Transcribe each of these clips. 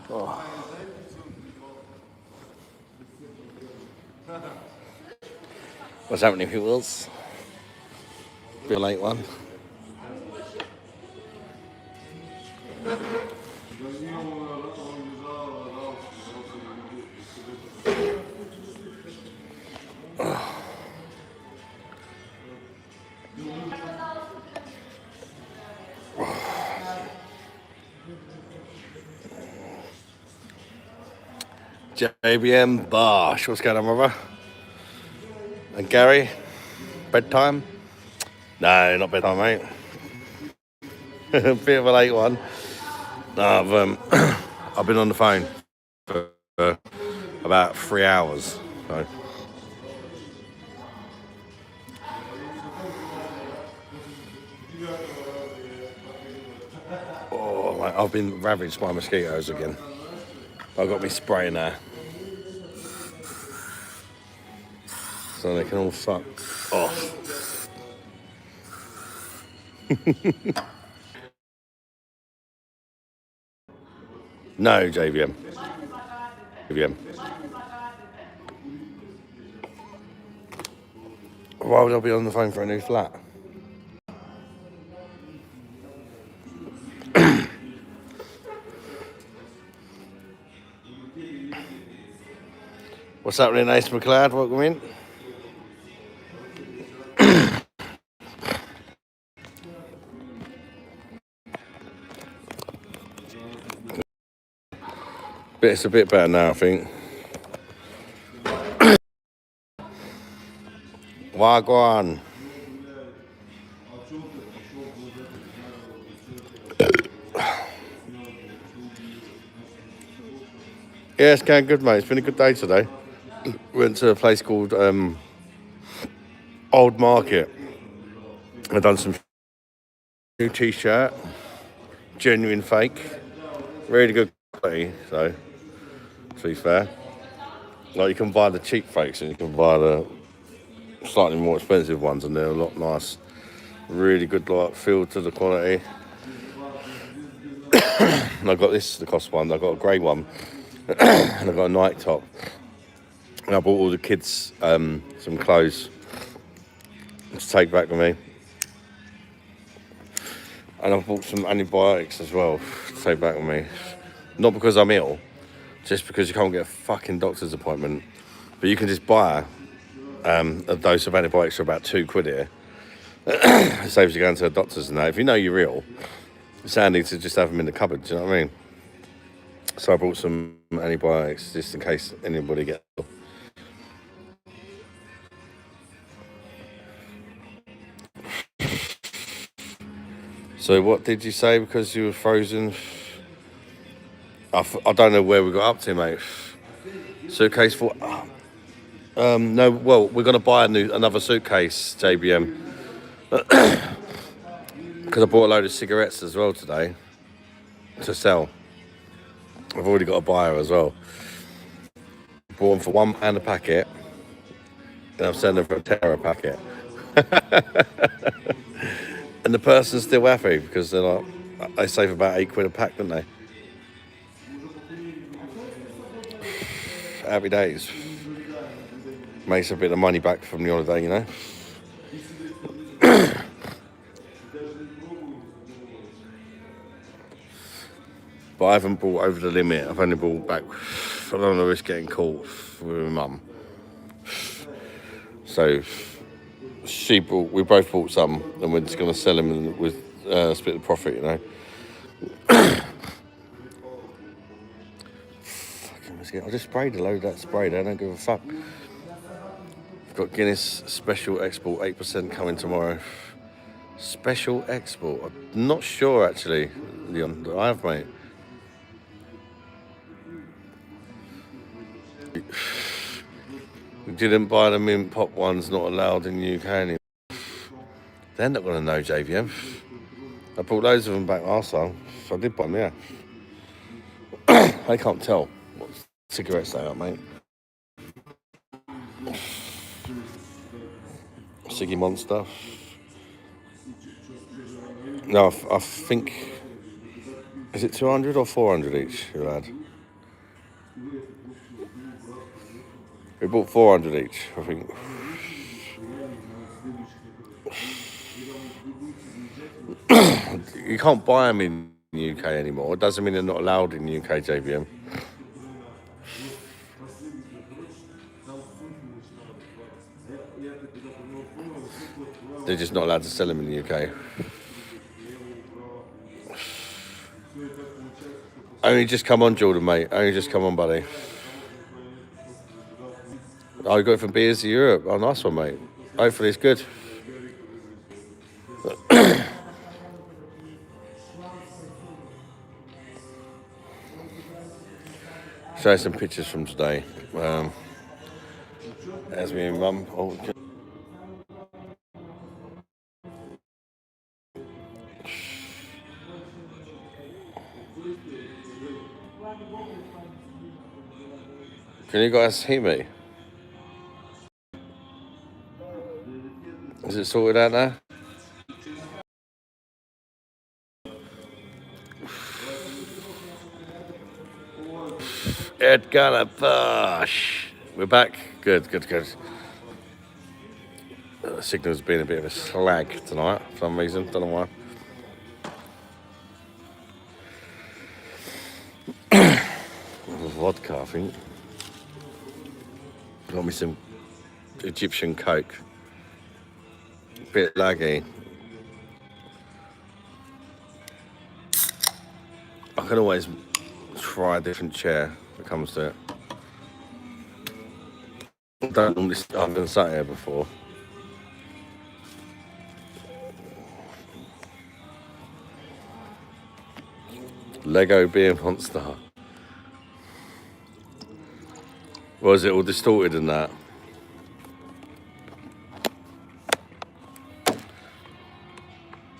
Oh. What's happening, peoples? Bit late one. JBM Bosh. What's going on, brother? And Gary? Bedtime? No, not bedtime, mate. Bit of a late one. No, I've been on the phone for about 3 hours. So. Oh, mate, I've been ravaged by mosquitoes again. I've got me spray now, so they can all fuck off. No, JVM. JVM. Why would I be on the phone for a new flat? What's happening, Ace McLeod? Welcome in. It's a bit better now, I think. Wagwan. Yeah, it's going good, mate. It's been a good day today. Went to a place called Old Market. I've done some new t-shirt, genuine fake, really good quality. So, to be fair, like you can buy the cheap fakes and you can buy the slightly more expensive ones, and they're a lot nice. Really good, like feel to the quality. And I got this, the cost one. I got a grey one, and I got a night top. And I bought all the kids some clothes to take back with me. And I bought some antibiotics as well to take back with me. Not because I'm ill, just because you can't get a fucking doctor's appointment. But you can just buy a dose of antibiotics for about £2 here. It saves you going to a doctor's and that. If you know you're ill, it's handy to just have them in the cupboard, do you know what I mean? So I bought some antibiotics just in case anybody gets ill. So what did you say because you were frozen? I don't know where we got up to, mate. Suitcase for... no, well, we're going to buy another suitcase, JBM. Because I bought a load of cigarettes as well today to sell. I've already got a buyer as well. Bought them for £1 a packet. And I'm selling them for £1 a packet. And the person's still happy because they're like, they save about £8 a pack, don't they? Happy days. Makes a bit of money back from the holiday, you know. But I haven't bought over the limit. I've only bought back. I don't want to risk getting caught with my mum. So we both bought some, and we're just going to sell them and with split the profit, you know. Fucking mosquito. I just sprayed a load of that spray. I don't give a fuck. I've got Guinness Special Export 8% coming tomorrow. Special Export. I'm not sure actually, Leon. I have, mate. We didn't buy the mint pop ones, not allowed in the UK anymore. They're not going to know, JVM. I brought loads of them back last time. So I did buy them, yeah. They can't tell what cigarettes they are, mate. Siggy Monster. No, I think Is it 200 or 400 each, you lad? We bought 400 each, I think. You can't buy them in the UK anymore. It doesn't mean they're not allowed in the UK, JBM. They're just not allowed to sell them in the UK. Only just come on, Jordan, mate. Only just come on, buddy. Oh, you got it from Beers to Europe. Oh, nice one, mate. Hopefully it's good. Show you some pictures from today. As me and Mum. Oh, can you guys hear me? Is it sorted out now? Edgar BOSH. We're back. Good. The signal's been a bit of a slag tonight for some reason. Don't know why. Vodka, I think. Got me some Egyptian Coke. Bit laggy. I can always try a different chair when it comes to it. I haven't sat here before. Lego beer monster. Was it all distorted in that?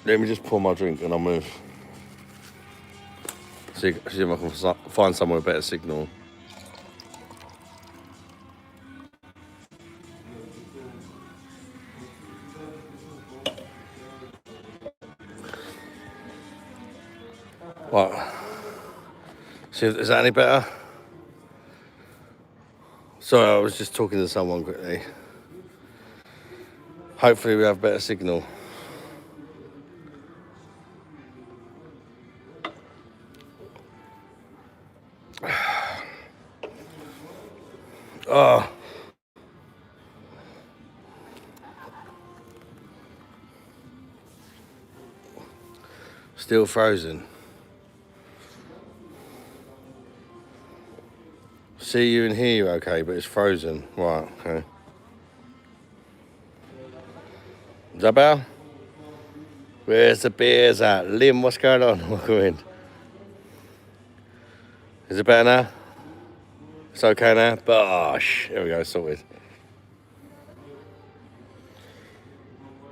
Let me just pour my drink and I'll move. See if I can find somewhere with better signal. What? See, is that any better? Sorry, I was just talking to someone quickly. Hopefully we have better signal. Oh. Still frozen. See you and hear you okay, but it's frozen. Right, okay. Is that better? Where's the beers at? Lim, what's going on? Welcome in. Is it better now? It's okay now? BOSH. Here we go, sorted.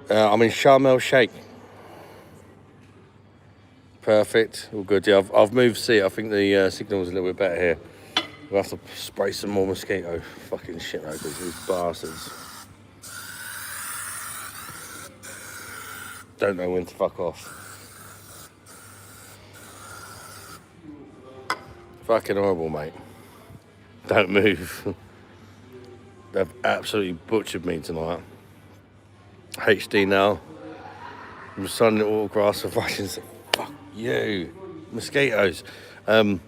I'm in Sharm el Sheikh. Perfect, all good. Yeah, I've moved seat. I think the signal's a little bit better here. We'll have to spray some more mosquito fucking shit over these bastards. Don't know when to fuck off. Fucking horrible, mate. Don't move. They've absolutely butchered me tonight. HD now. I'm sunning it all grass of Russians. Fuck you. Mosquitoes. That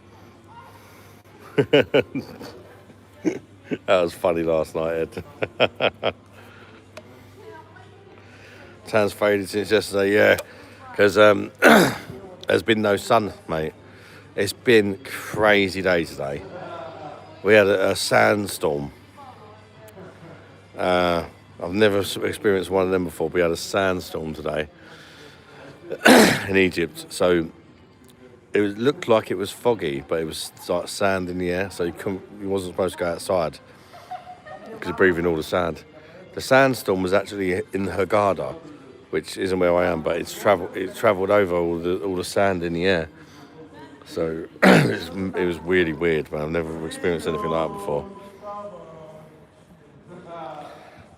was funny last night, Ed. Sounds faded since yesterday, yeah. Because there's been no sun, mate. It's been crazy day today. We had a sandstorm. I've never experienced one of them before. We had a sandstorm today in Egypt. So it looked like it was foggy, but it was like sand in the air. So you wasn't supposed to go outside because you're breathing all the sand. The sandstorm was actually in Hurghada, which isn't where I am, but it travelled over all the sand in the air. So it was really weird, man. I've never experienced anything like that before.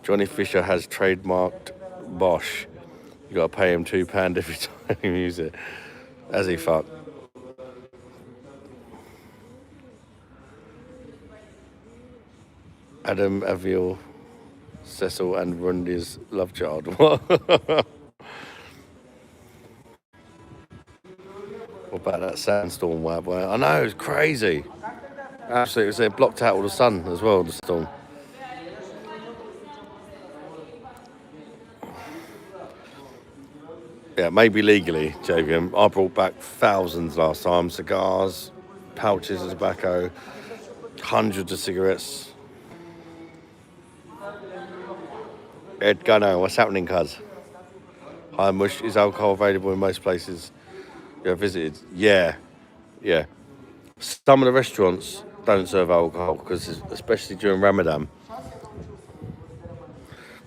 Johnny Fisher has trademarked BOSH. You gotta pay him £2 every time you use it. As he fuck. Adam, Aviel, Cecil and Rundy's love child. What? What about that sandstorm? I know, it's crazy. Absolutely, it blocked out all the sun as well, the storm. Yeah, maybe legally, JVM. I brought back thousands last time. Cigars, pouches of tobacco, hundreds of cigarettes. Ed Gunner, what's happening, cuz? Hi, Mush. Is alcohol available in most places you have visited? Yeah, yeah. Some of the restaurants don't serve alcohol because, especially during Ramadan.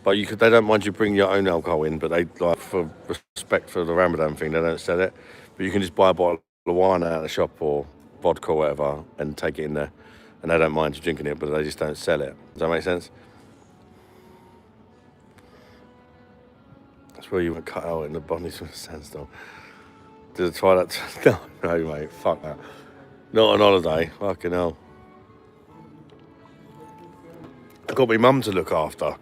But they don't mind you bring your own alcohol in, but they like for respect for the Ramadan thing, they don't sell it. But you can just buy a bottle of wine out of the shop or vodka or whatever and take it in there, and they don't mind you drinking it, but they just don't sell it. Does that make sense? That's where you were cut out in the bunnies from the sandstorm. Did I try that? No, mate. Fuck that. Not on holiday. Fucking hell. I've got my mum to look after.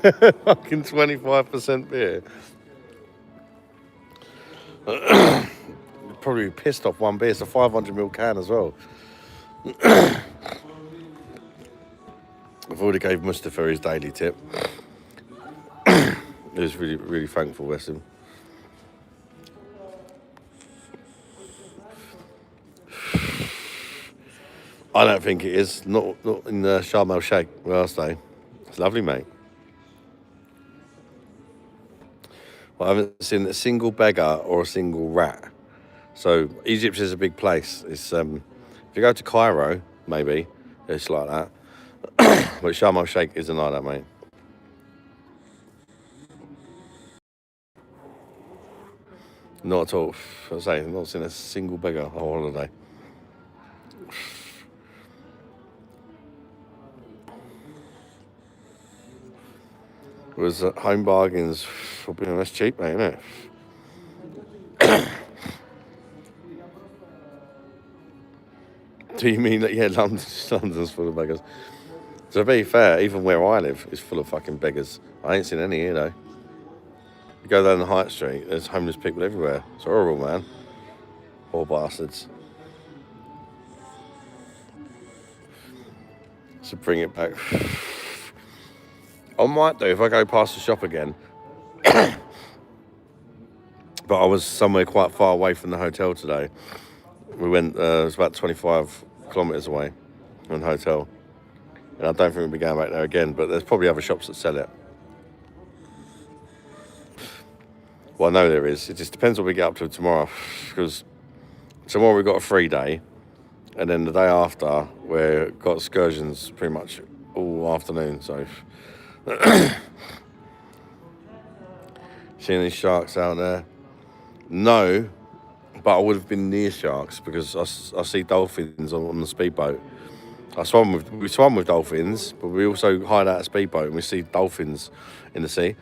Fucking 25% beer. Probably pissed off one beer. It's a 500ml can as well. I've already gave Mustafa his daily tip. He was really, really thankful, bless him. I don't think it is. Not in Sharm el Sheikh where I stay. It's lovely, mate. Well, I haven't seen a single beggar or a single rat. So Egypt is a big place. It's if you go to Cairo, maybe it's like that. But Sharm el Sheikh isn't like that, mate. Not at all. I say, I've not seen a single beggar on holiday. It was home bargains. That's cheap, mate, isn't it? Do you mean that? Yeah, London's full of beggars. To be fair, even where I live is full of fucking beggars. I ain't seen any here though. You go down the High Street, there's homeless people everywhere. It's horrible, man. Poor bastards. So bring it back. I might do if I go past the shop again. But I was somewhere quite far away from the hotel today. We went, it was about 25 kilometres away from the hotel. And I don't think we'll be going back there again, but there's probably other shops that sell it. Well, I know there is. It just depends what we get up to tomorrow. Because tomorrow we've got a free day. And then the day after, we've got excursions pretty much all afternoon. So, seeing any sharks out there? No, but I would have been near sharks because I see dolphins on the speedboat. We swam with dolphins, but we also hide out a speedboat and we see dolphins in the sea.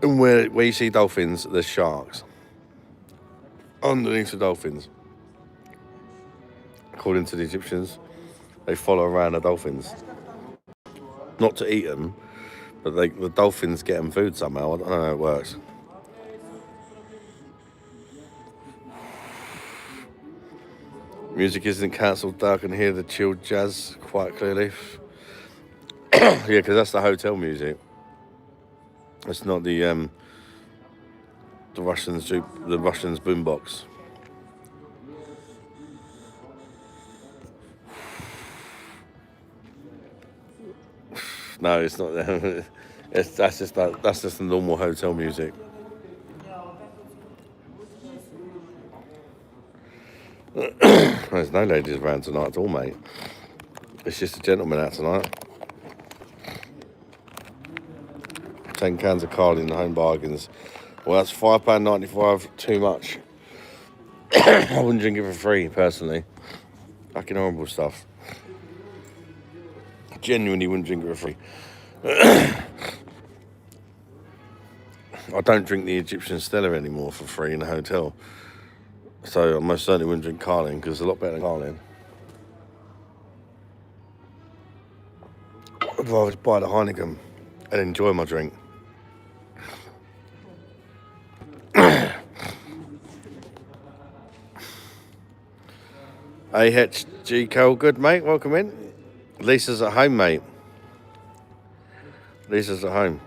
And where you see dolphins, there's sharks. Underneath the dolphins. According to the Egyptians, they follow around the dolphins. Not to eat them, but the dolphins get them food somehow. I don't know how it works. Music isn't cancelled, though. I can hear the chilled jazz quite clearly. Yeah, because that's the hotel music. It's not the Russians boombox. No, it's not. That's just the normal hotel music. There's no ladies around tonight at all, mate. It's just a gentleman out tonight. 10 cans of Carly in the home bargains. Well, that's £5.95 too much. I wouldn't drink it for free, personally. Fucking horrible stuff. Genuinely wouldn't drink it for free. I don't drink the Egyptian Stella anymore for free in the hotel. So I most certainly wouldn't drink Carlin because it's a lot better than Carlin. I'd rather just buy the Heineken and enjoy my drink. AHG Cole, good mate, welcome in. Lisa's at home, mate. Lisa's at home.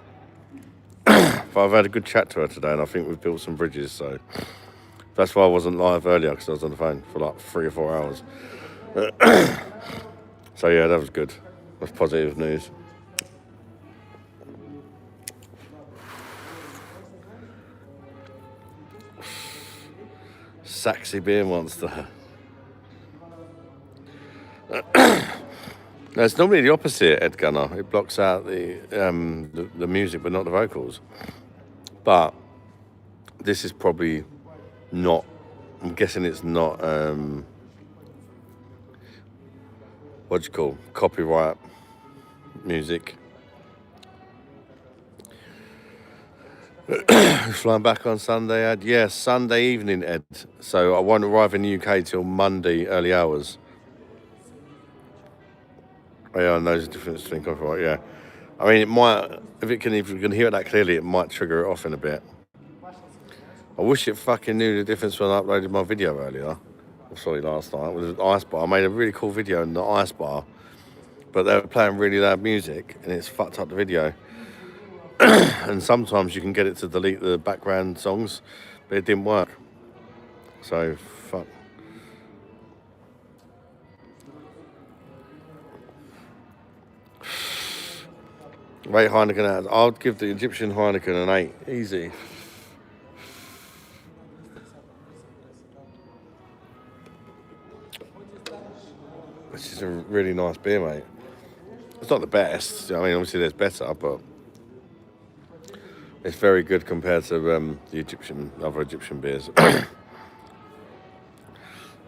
But I've had a good chat to her today, and I think we've built some bridges, so that's why I wasn't live earlier, because I was on the phone for like 3 or 4 hours. So yeah, that was good. That's positive news. Saxy beer monster. No, it's normally the opposite, Ed Gunner. It blocks out the music, but not the vocals. But this is probably not. I'm guessing it's not. What do you call copyright music? Flying back on Sunday, Ed. Yeah, Sunday evening, Ed. So I won't arrive in the UK till Monday early hours. Oh, yeah, I know there's a difference between copyright. Yeah, I mean it might. If you can hear it that clearly, it might trigger it off in a bit. I wish it fucking knew the difference when I uploaded my video earlier. Sorry, last night with the ice bar. I made a really cool video in the ice bar, but they were playing really loud music and it's fucked up the video. And sometimes you can get it to delete the background songs, but it didn't work. So fuck. Rate Heineken out. I'll give the Egyptian Heineken an 8. Easy. This is a really nice beer, mate. It's not the best. I mean, obviously there's better, but it's very good compared to the other Egyptian beers. Well,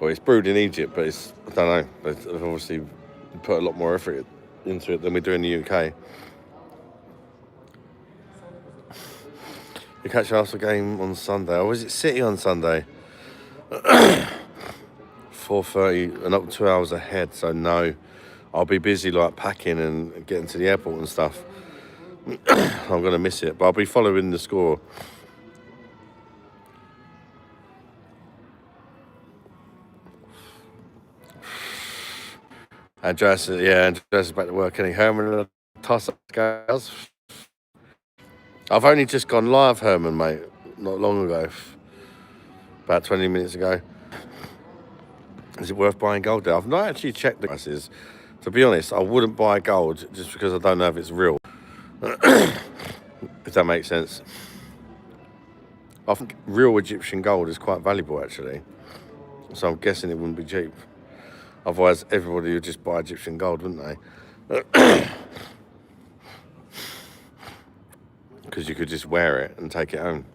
it's brewed in Egypt, but it's, I don't know, they've obviously put a lot more effort into it than we do in the UK. You catch the Arsenal game on Sunday. Or is it City on Sunday? 4:30 and up 2 hours ahead, so no. I'll be busy like packing and getting to the airport and stuff. I'm going to miss it, but I'll be following the score. Andreas is back to work. Any Herman and the toss-up guys? I've only just gone live, Herman, mate, not long ago. About 20 minutes ago. Is it worth buying gold there? I've not actually checked the prices. To be honest, I wouldn't buy gold just because I don't know if it's real. If that makes sense. I think real Egyptian gold is quite valuable, actually. So I'm guessing it wouldn't be cheap. Otherwise, everybody would just buy Egyptian gold, wouldn't they? Because you could just wear it and take it home.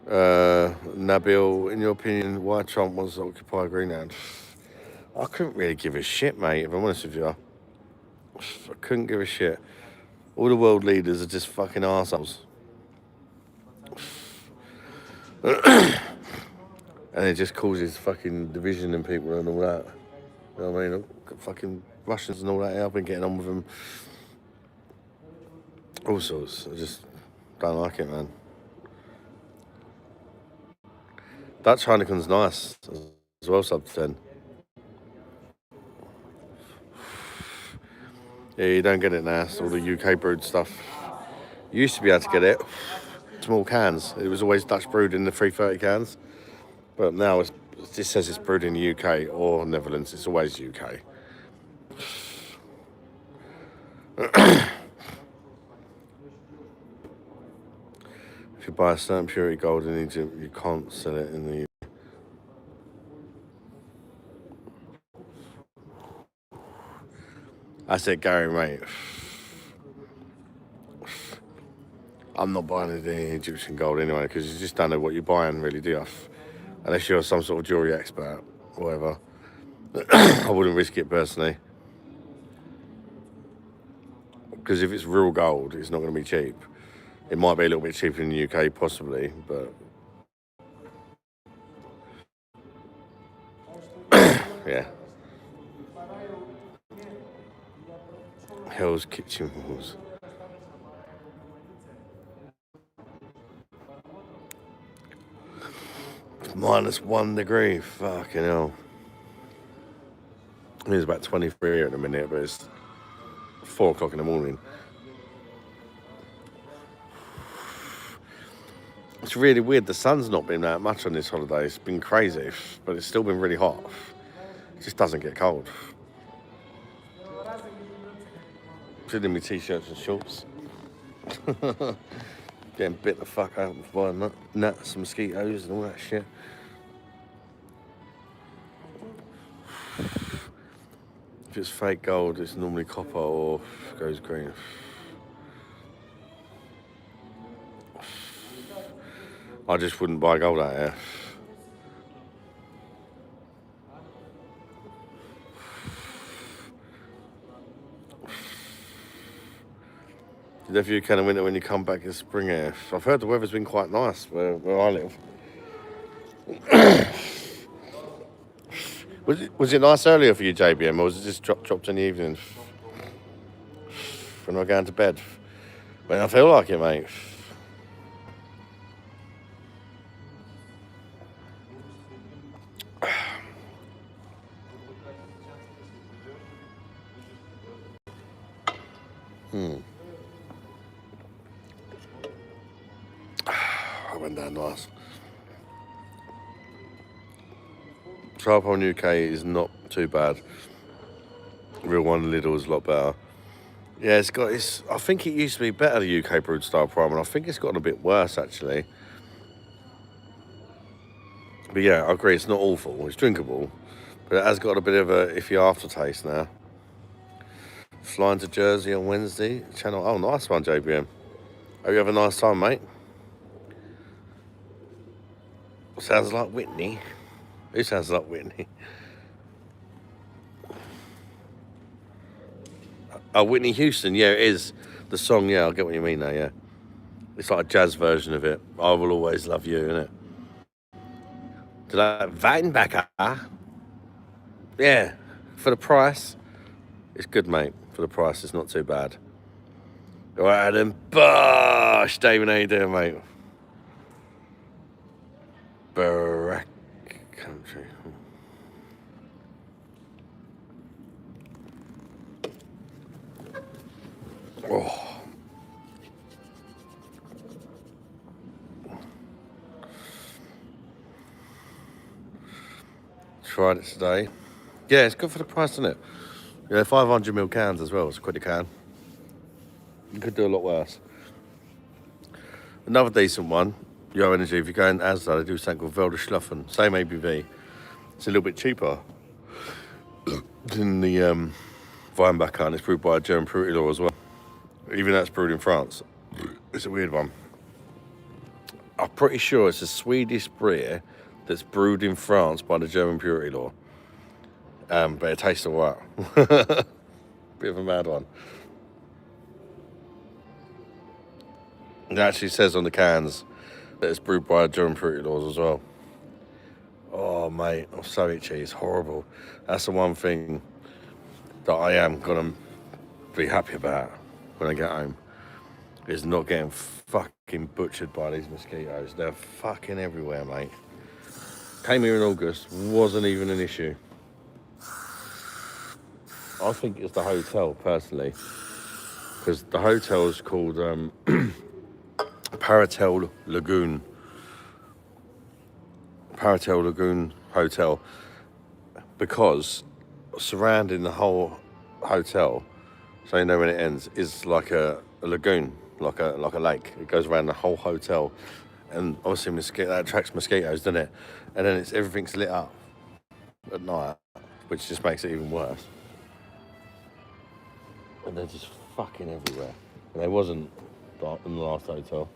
Nabil, in your opinion, why Trump wants to occupy Greenland? I couldn't really give a shit, mate, if I'm honest with you. I couldn't give a shit. All the world leaders are just fucking arseholes. And it just causes fucking division in people and all that. You know what I mean? Fucking Russians and all that. I've been getting on with them. All sorts. I just don't like it, man. Dutch Heineken's nice as well, sub 10. Yeah, you don't get it now. It's all the UK brewed stuff. You used to be able to get it. Small cans. It was always Dutch brewed in the 330 cans. But now it just says it's brewed in the UK or Netherlands. It's always UK. If you buy a certain purity gold in Egypt, you can't sell it in the UK. I said, Gary, mate. I'm not buying any Egyptian gold anyway, because you just don't know what you're buying, really, do you? Unless you're some sort of jewellery expert, or whatever. I wouldn't risk it personally. Because if it's real gold, it's not going to be cheap. It might be a little bit cheaper in the UK, possibly, but Hell's Kitchen Walls. It's -1 degree. Fucking hell. I think it's about 23 here at the minute, but it's 4 o'clock in the morning. It's really weird. The sun's not been that much on this holiday. It's been crazy, but it's still been really hot. It just doesn't get cold. Still in my t-shirts and shorts. Getting bit the fuck out by gnats and mosquitoes and all that shit. If it's fake gold, it's normally copper or goes green. I just wouldn't buy gold out here. If you can in winter when you come back in spring here. I've heard the weather's been quite nice where I live. Was it nice earlier for you, JBM, or was it just dropped in the evening? When I go to bed? When I feel like it, mate. I went down nice. Tripod UK is not too bad. Real one Lidl is a lot better. Yeah, I think it used to be better, the UK brewed style prime, and I think it's gotten a bit worse actually. But yeah, I agree, it's not awful. It's drinkable, but it has got a bit of a iffy aftertaste now. Flying to Jersey on Wednesday. Channel. Oh, nice one, JBM. Hope you have a nice time, mate. Sounds like Whitney. Who sounds like Whitney? Oh, Whitney Houston. Yeah, it is. The song, yeah, I get what you mean now, yeah. It's like a jazz version of it. I Will Always Love You, innit? Did I Weinbacher? Yeah, for the price. It's good, mate. For the price, it's not too bad. All right, then. BOSH! Damon, how you doing, mate? Barack country. Oh. Tried it today. Yeah, it's good for the price, isn't it? Yeah, 500ml cans as well. It's quite a can. You could do a lot worse. Another decent one. Yo Energy, if you go in Asda, they do something called Velderschlaffen. Same ABV. It's a little bit cheaper than the Weinbacher, and it's brewed by a German brewery law as well. Even though it's brewed in France. It's a weird one. I'm pretty sure it's a Swedish beer that's brewed in France by the German purity law. But it tastes alright. Bit of a mad one. It actually says on the cans that it's brewed by German purity laws as well. Oh, mate, I'm so itchy. It's horrible. That's the one thing that I am going to be happy about when I get home, is not getting fucking butchered by these mosquitoes. They're fucking everywhere, mate. Came here in August, wasn't even an issue. I think it's the hotel, personally, because the hotel is called Paratel Lagoon Hotel, because surrounding the whole hotel, so you know when it ends, is like a lagoon, like a lake. It goes around the whole hotel, and obviously that attracts mosquitoes, doesn't it? And then everything's lit up at night, which just makes it even worse. And they're just fucking everywhere. And they wasn't in the last hotel.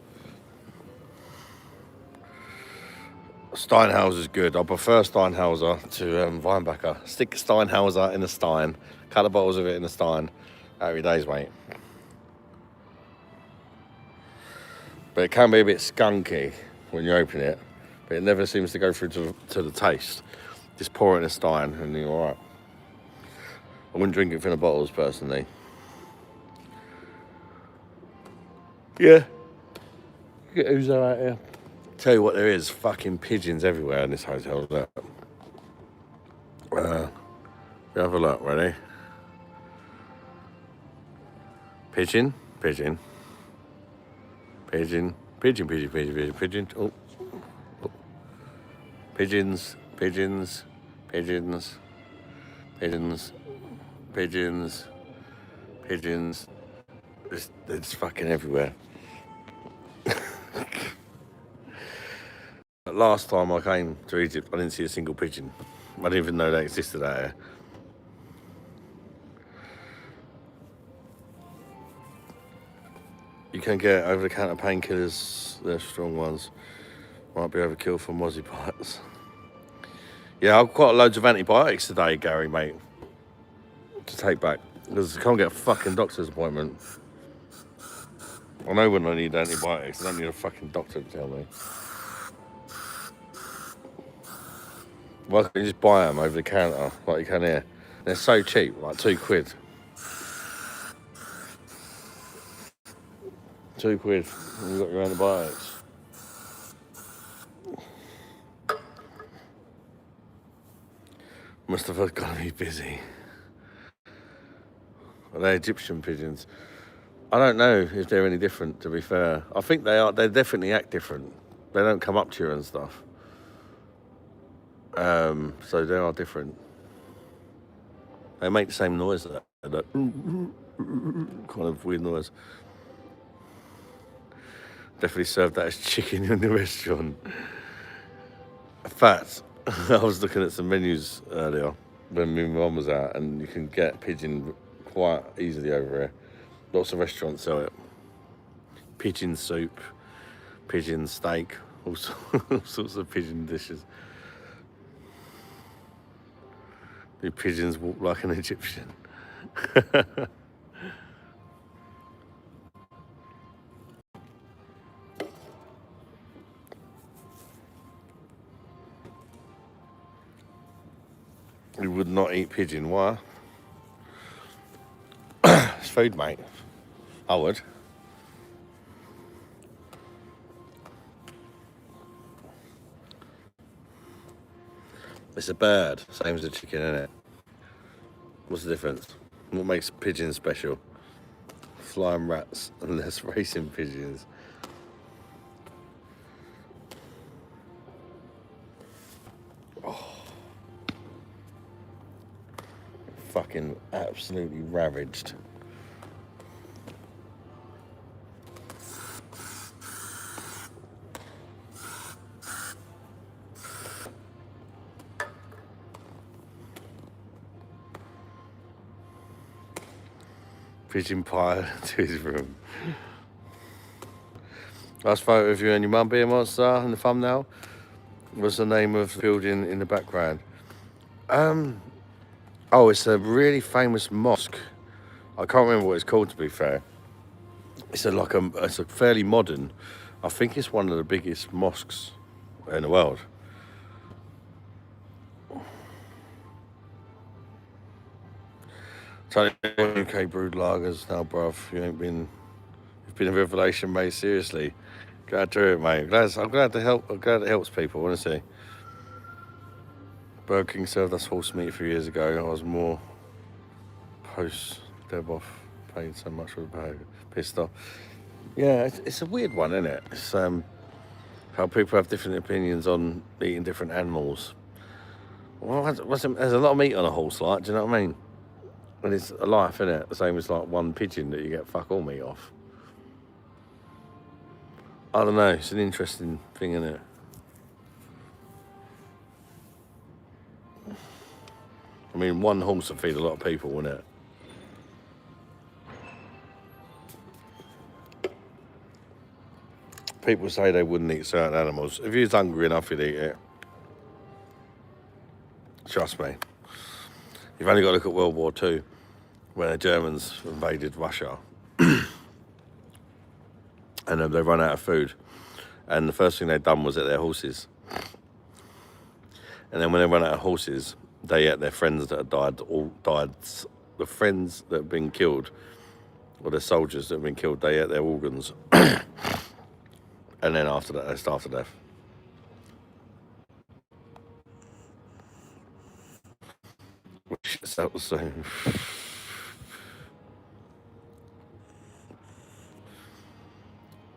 Steinhauser's good. I prefer Steinhauser to Weinbacher. Stick Steinhauser in a Stein, cut the bottles of it in a Stein. Happy days, mate. But it can be a bit skunky when you open it, but it never seems to go through to the taste. Just pour it in a Stein and you're alright. I wouldn't drink it from the bottles, personally. Yeah. Get Uzo out here. Tell you what, there is fucking pigeons everywhere in this hotel. Look. Have a look, ready? Pigeon, pigeon, pigeon, pigeon, pigeon, pigeon, pigeon, pigeon. Oh. Pigeons, pigeons, pigeons, pigeons, pigeons, pigeons. It's fucking everywhere. Last time I came to Egypt, I didn't see a single pigeon. I didn't even know they existed out here. You can get over-the-counter painkillers. They're strong ones. Might be overkill for mozzie bites. Yeah, I've got loads of antibiotics today, Gary, mate, to take back. Because I can't get a fucking doctor's appointment. I know when I need antibiotics. I don't need a fucking doctor to tell me. Why can't you just buy them over the counter like you can here? They're so cheap, like £2. £2 and you've got your antibiotics. Must have got to be busy. Are they Egyptian pigeons? I don't know if they're any different, to be fair. I think they are. They definitely act different. They don't come up to you and stuff. So they are different. They make the same noise, that kind of weird noise. Definitely served that as chicken in the restaurant. In fact, I was looking at some menus earlier when my mum was out, and you can get pigeon quite easily over here. Lots of restaurants sell it. Pigeon soup, pigeon steak, all sorts of pigeon dishes. The pigeons walk like an Egyptian. You would not eat pigeon, why? It's food, mate. I would. It's a bird, same as a chicken, isn't it? What's the difference? What makes pigeons special? Flying rats and less racing pigeons. Oh. Fucking absolutely ravaged. Pigeon pie to his room. Last photo of you and your mum being monster in the thumbnail. What's the name of the building in the background? Oh, it's a really famous mosque. I can't remember what it's called, to be fair. It's it's a fairly modern. I think it's one of the biggest mosques in the world. Tony, UK brewed lagers now, bruv. You've been a revelation, mate. Seriously, glad to hear it, mate. I'm glad to help. I'm glad it helps people. Honestly, Burger King served us horse meat a few years ago. I was more post Deboff paid so much for the bag. Pissed off. Yeah, it's a weird one, isn't it? It's how people have different opinions on eating different animals. Well, there's a lot of meat on a horse, like, do you know what I mean? And it's a life, isn't it? The same as like one pigeon that you get fuck all meat off. I don't know, it's an interesting thing, isn't it? I mean, one horse would feed a lot of people, wouldn't it? People say they wouldn't eat certain animals. If you was hungry enough, you'd eat it. Trust me. You've only got to look at World War II, when the Germans invaded Russia. And they run out of food. And the first thing they'd done was eat their horses. And then when they ran out of horses, they ate their friends that had died, the friends that had been killed, or their soldiers that have been killed, they ate their organs. And then after that, they starved to death. Which that was so.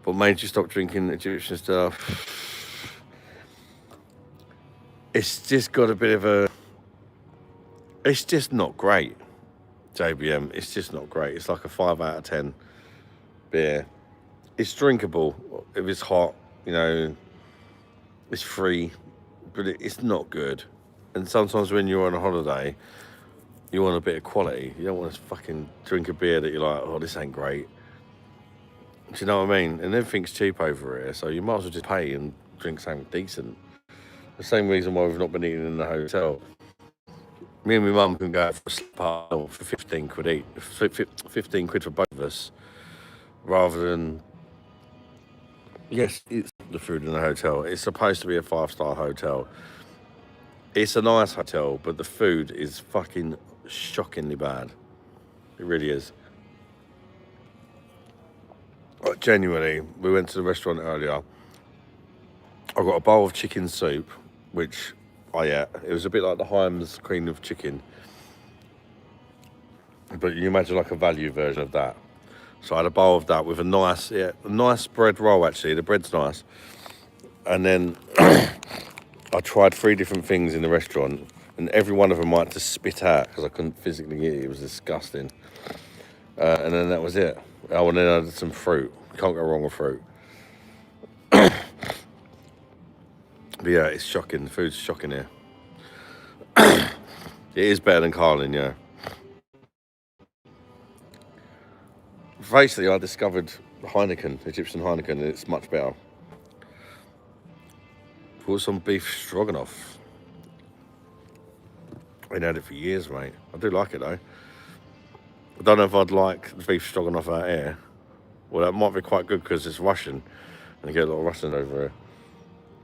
What made you stop drinking Egyptian stuff? It's just got a bit of a. It's just not great. JBM. It's just not great. It's like a 5 out of 10 beer. It's drinkable if it's hot. You know, it's free, but it's not good. And sometimes when you're on a holiday, you want a bit of quality. You don't want to fucking drink a beer that you're like, oh, this ain't great. Do you know what I mean? And everything's cheap over here, so you might as well just pay and drink something decent. The same reason why we've not been eating in the hotel. Me and my mum can go out for a slap for 15 quid each. 15 quid for both of us, rather than... Yes, it's the food in the hotel. It's supposed to be a 5-star hotel. It's a nice hotel, but the food is fucking shockingly bad. It really is. Like, genuinely, we went to the restaurant earlier. I got a bowl of chicken soup, which I ate. It was a bit like the Heinz cream of chicken. But you imagine like a value version of that. So I had a bowl of that with a nice bread roll actually. The bread's nice. And then I tried 3 different things in the restaurant, and every one of them I had to spit out because I couldn't physically eat it. It was disgusting. And then that was it. Oh, and then I had some fruit. Can't go wrong with fruit. But yeah, it's shocking. The food's shocking here. It is better than Carlin, yeah. Basically, I discovered Heineken, Egyptian Heineken, and it's much better. Put some beef stroganoff. I ain't had it for years, mate. I do like it though. I don't know if I'd like the beef stroganoff out here. Well, that might be quite good because it's Russian, and you get a lot of Russian over here.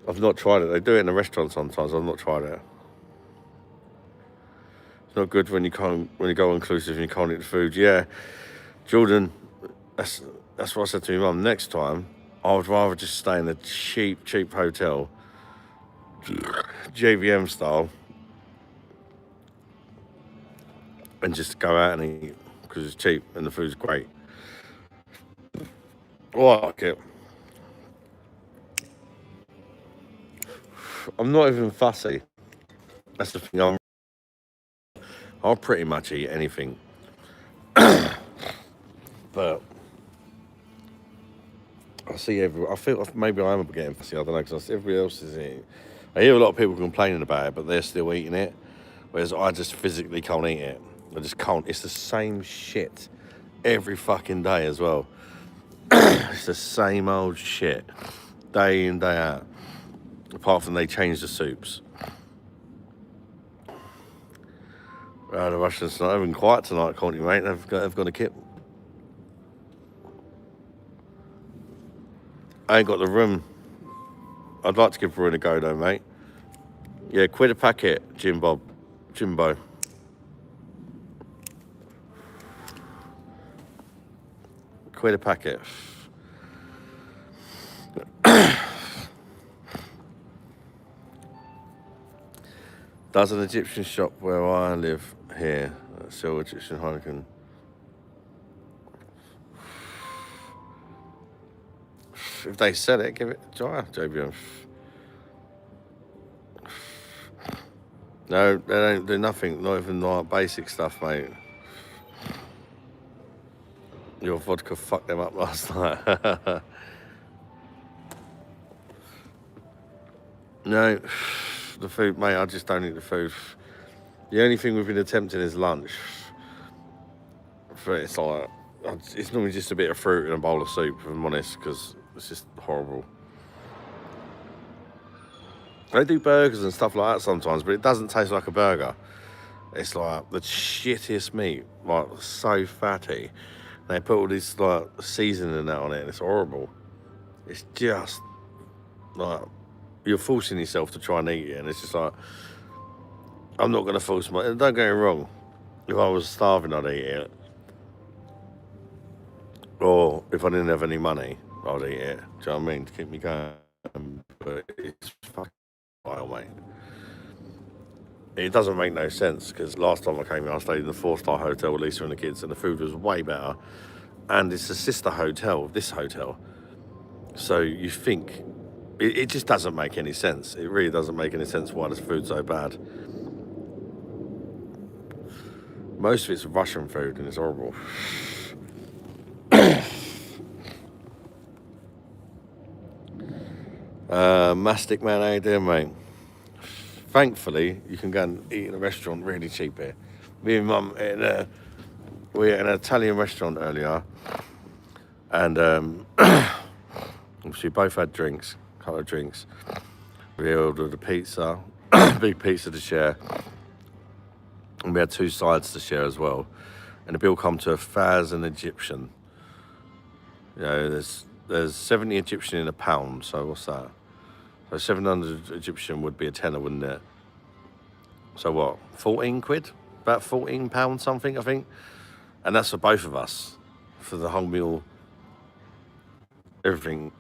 I've not tried it. They do it in the restaurant sometimes. I've not tried it. It's not good when you go inclusive and you can't eat the food. Yeah, Jordan. That's what I said to my mum. Next time, I would rather just stay in a cheap hotel, JVM style, and just go out and eat because it's cheap and the food's great. Oh, I like it. I'm not even fussy. That's the thing. I'll pretty much eat anything. But I feel maybe I am getting fussy. I don't know, because everybody else is eating. I hear a lot of people complaining about it, but they're still eating it, whereas I just physically can't eat it. I just can't. It's the same shit every fucking day as well. It's the same old shit, day in, day out. Apart from they change the soups. Well, the Russians not having quiet tonight, can't you, mate? They've got a kip. I ain't got the room. I'd like to give Bruin a go though, mate. Yeah, quid a packet, Jimbo. Quid a packet. Does an Egyptian shop where I live here sell Egyptian Heineken? If they sell it, give it a try, JBM. No, they don't do nothing, not even like basic stuff, mate. Your vodka fucked them up last night. No, the food, mate, I just don't eat the food. The only thing we've been attempting is lunch. But it's like, it's normally just a bit of fruit and a bowl of soup, if I'm honest, because it's just horrible. They do burgers and stuff like that sometimes, but it doesn't taste like a burger. It's like the shittiest meat, like so fatty. They put all this like seasoning and that on it, and it's horrible. It's just like you're forcing yourself to try and eat it, and it's just like I'm not gonna force my. Don't get me wrong. If I was starving, I'd eat it. Or if I didn't have any money, I'd eat it. Do you know what I mean? To keep me going. But it's fucking wild, mate. It doesn't make no sense because last time I came here, I stayed in the 4-star hotel with Lisa and the kids, and the food was way better. And it's a sister hotel of this hotel. So you think it just doesn't make any sense. It really doesn't make any sense why this food's so bad. Most of it's Russian food and it's horrible. Mastic man, how you doing, mate? Thankfully, you can go and eat in a restaurant really cheap here. Me and mum, we were at an Italian restaurant earlier, and obviously both had drinks, a couple of drinks. We ordered a pizza, big pizza to share, and we had 2 sides to share as well. And the bill come to 1,000 Egyptian. You know, there's 70 Egyptian in a pound, so what's that? So 700 Egyptian would be a tenner, wouldn't it? So what, 14 quid? About 14 pounds something, I think. And that's for both of us, for the whole meal, everything.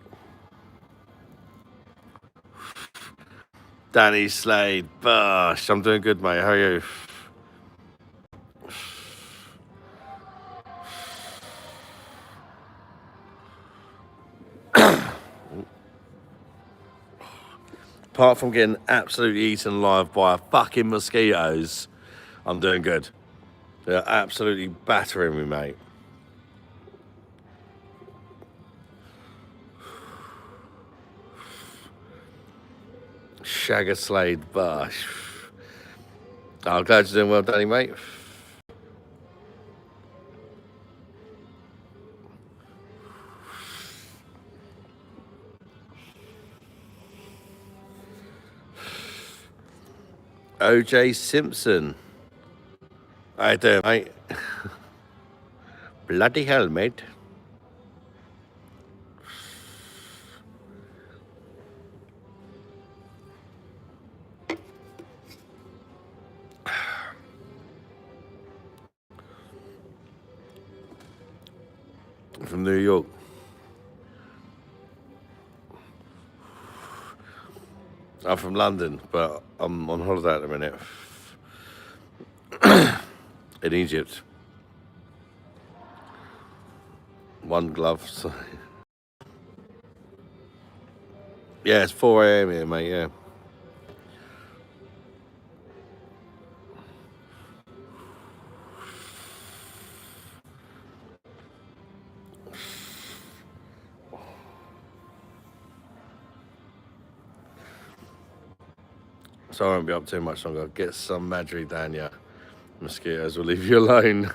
Danny Slade, Bosh, I'm doing good, mate, how are you? Apart from getting absolutely eaten alive by fucking mosquitoes, I'm doing good. They're absolutely battering me, mate. Shagger Slade, Bosh. I'm glad you're doing well, Danny, mate. OJ Simpson. How you doing, mate? Bloody hell, mate. From New York. I'm from London, but I'm on holiday at the minute. In Egypt. One glove. So. Yeah, it's 4 a.m. here, mate, yeah. So I won't be up too much longer. Get some Madry down ya. Mosquitoes will leave you alone.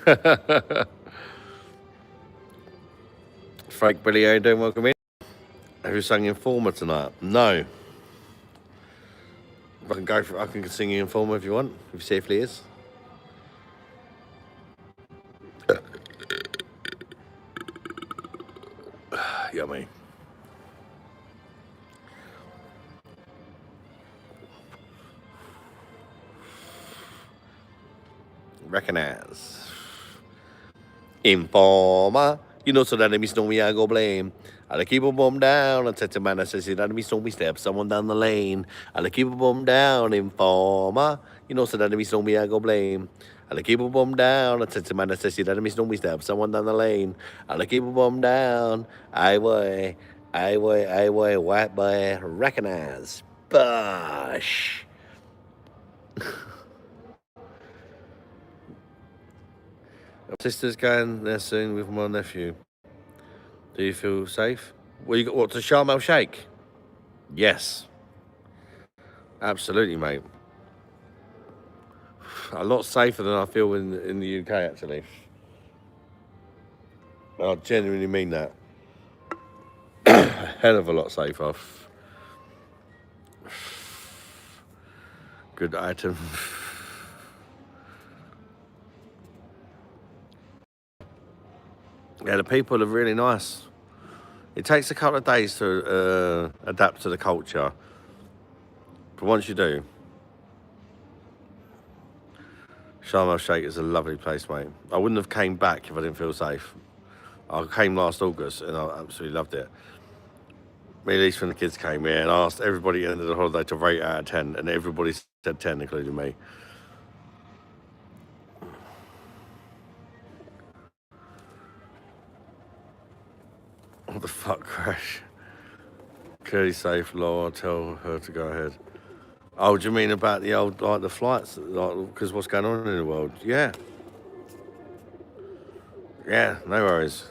Frank Billy, how you doing? Welcome in. Have you sung Informer tonight? No. I can go for. I can sing Informer if you want. If safely is. Yummy. Recognize. Informer. You know, so that enemies know me, I go blame. I'll keep a bomb down. I text a man, I says, that enemy saw me step someone down the lane. I'll keep a bomb down, informer. You know, so that enemy saw me, I go blame. I'll keep a bomb down. I text a man, I says, that enemy saw me step someone down the lane. I'll keep a bomb down. I way, white boy, recognize. Bosh. Sister's going there soon with my nephew. Do you feel safe? Well, you got what, to Sharm El Sheikh? Yes. Absolutely, mate. A lot safer than I feel in the UK, actually. I genuinely mean that. A hell of a lot safer. Good item. Yeah, the people are really nice. It takes a couple of days to adapt to the culture. But once you do, Sharm El Sheikh is a lovely place, mate. I wouldn't have came back if I didn't feel safe. I came last August and I absolutely loved it. Me and Lisa and the kids came here and I asked everybody at the end of the holiday to rate out of 10, and everybody said 10, including me. What the fuck, Crash? Clearly safe, Laura, tell her to go ahead. Oh, do you mean about the old, like the flights, like, because what's going on in the world? Yeah. Yeah, no worries.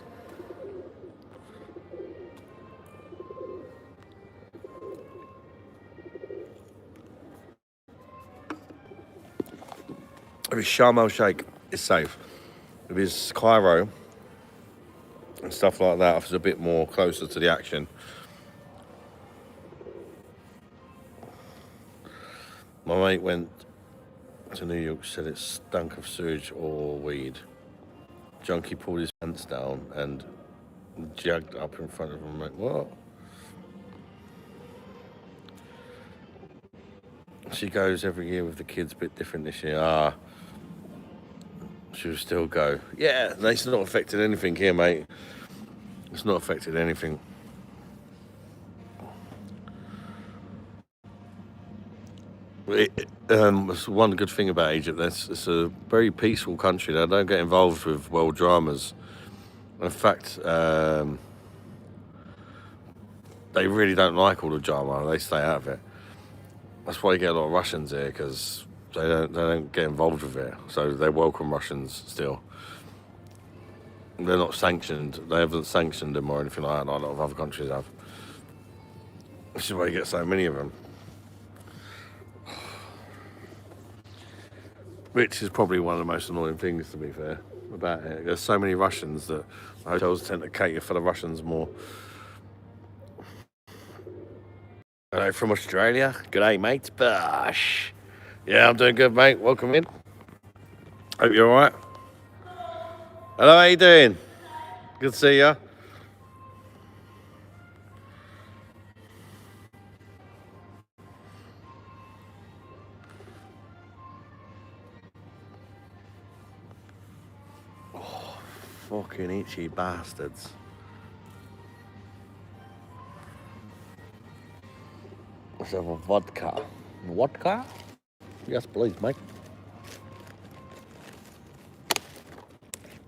If it's Sharm el Sheikh, it's safe. If it's Cairo and stuff like that, if it's a bit more closer to the action. My mate went to New York, said it stunk of sewage or weed. Junkie pulled his pants down and jagged up in front of him. I'm like, what? She goes every year with the kids, a bit different this year. She'll still go. Yeah, it's not affected anything here, mate. It's not affected anything. It's one good thing about Egypt. It's a very peaceful country. They don't get involved with world dramas. In fact, they really don't like all the drama. They stay out of it. That's why you get a lot of Russians here, because they don't get involved with it. So they welcome Russians still. They're not sanctioned. They haven't sanctioned them or anything like that, like a lot of other countries have. Which is why you get so many of them. Which is probably one of the most annoying things, to be fair, about it. There's so many Russians that hotels tend to cater for the Russians more. Hello from Australia. G'day, mate. BOSH. Yeah, I'm doing good, mate. Welcome in. Hope you're all right. Hello, how you doing? Good to see you. Oh, fucking itchy bastards. Let's have a vodka. Vodka? Yes, please, mate.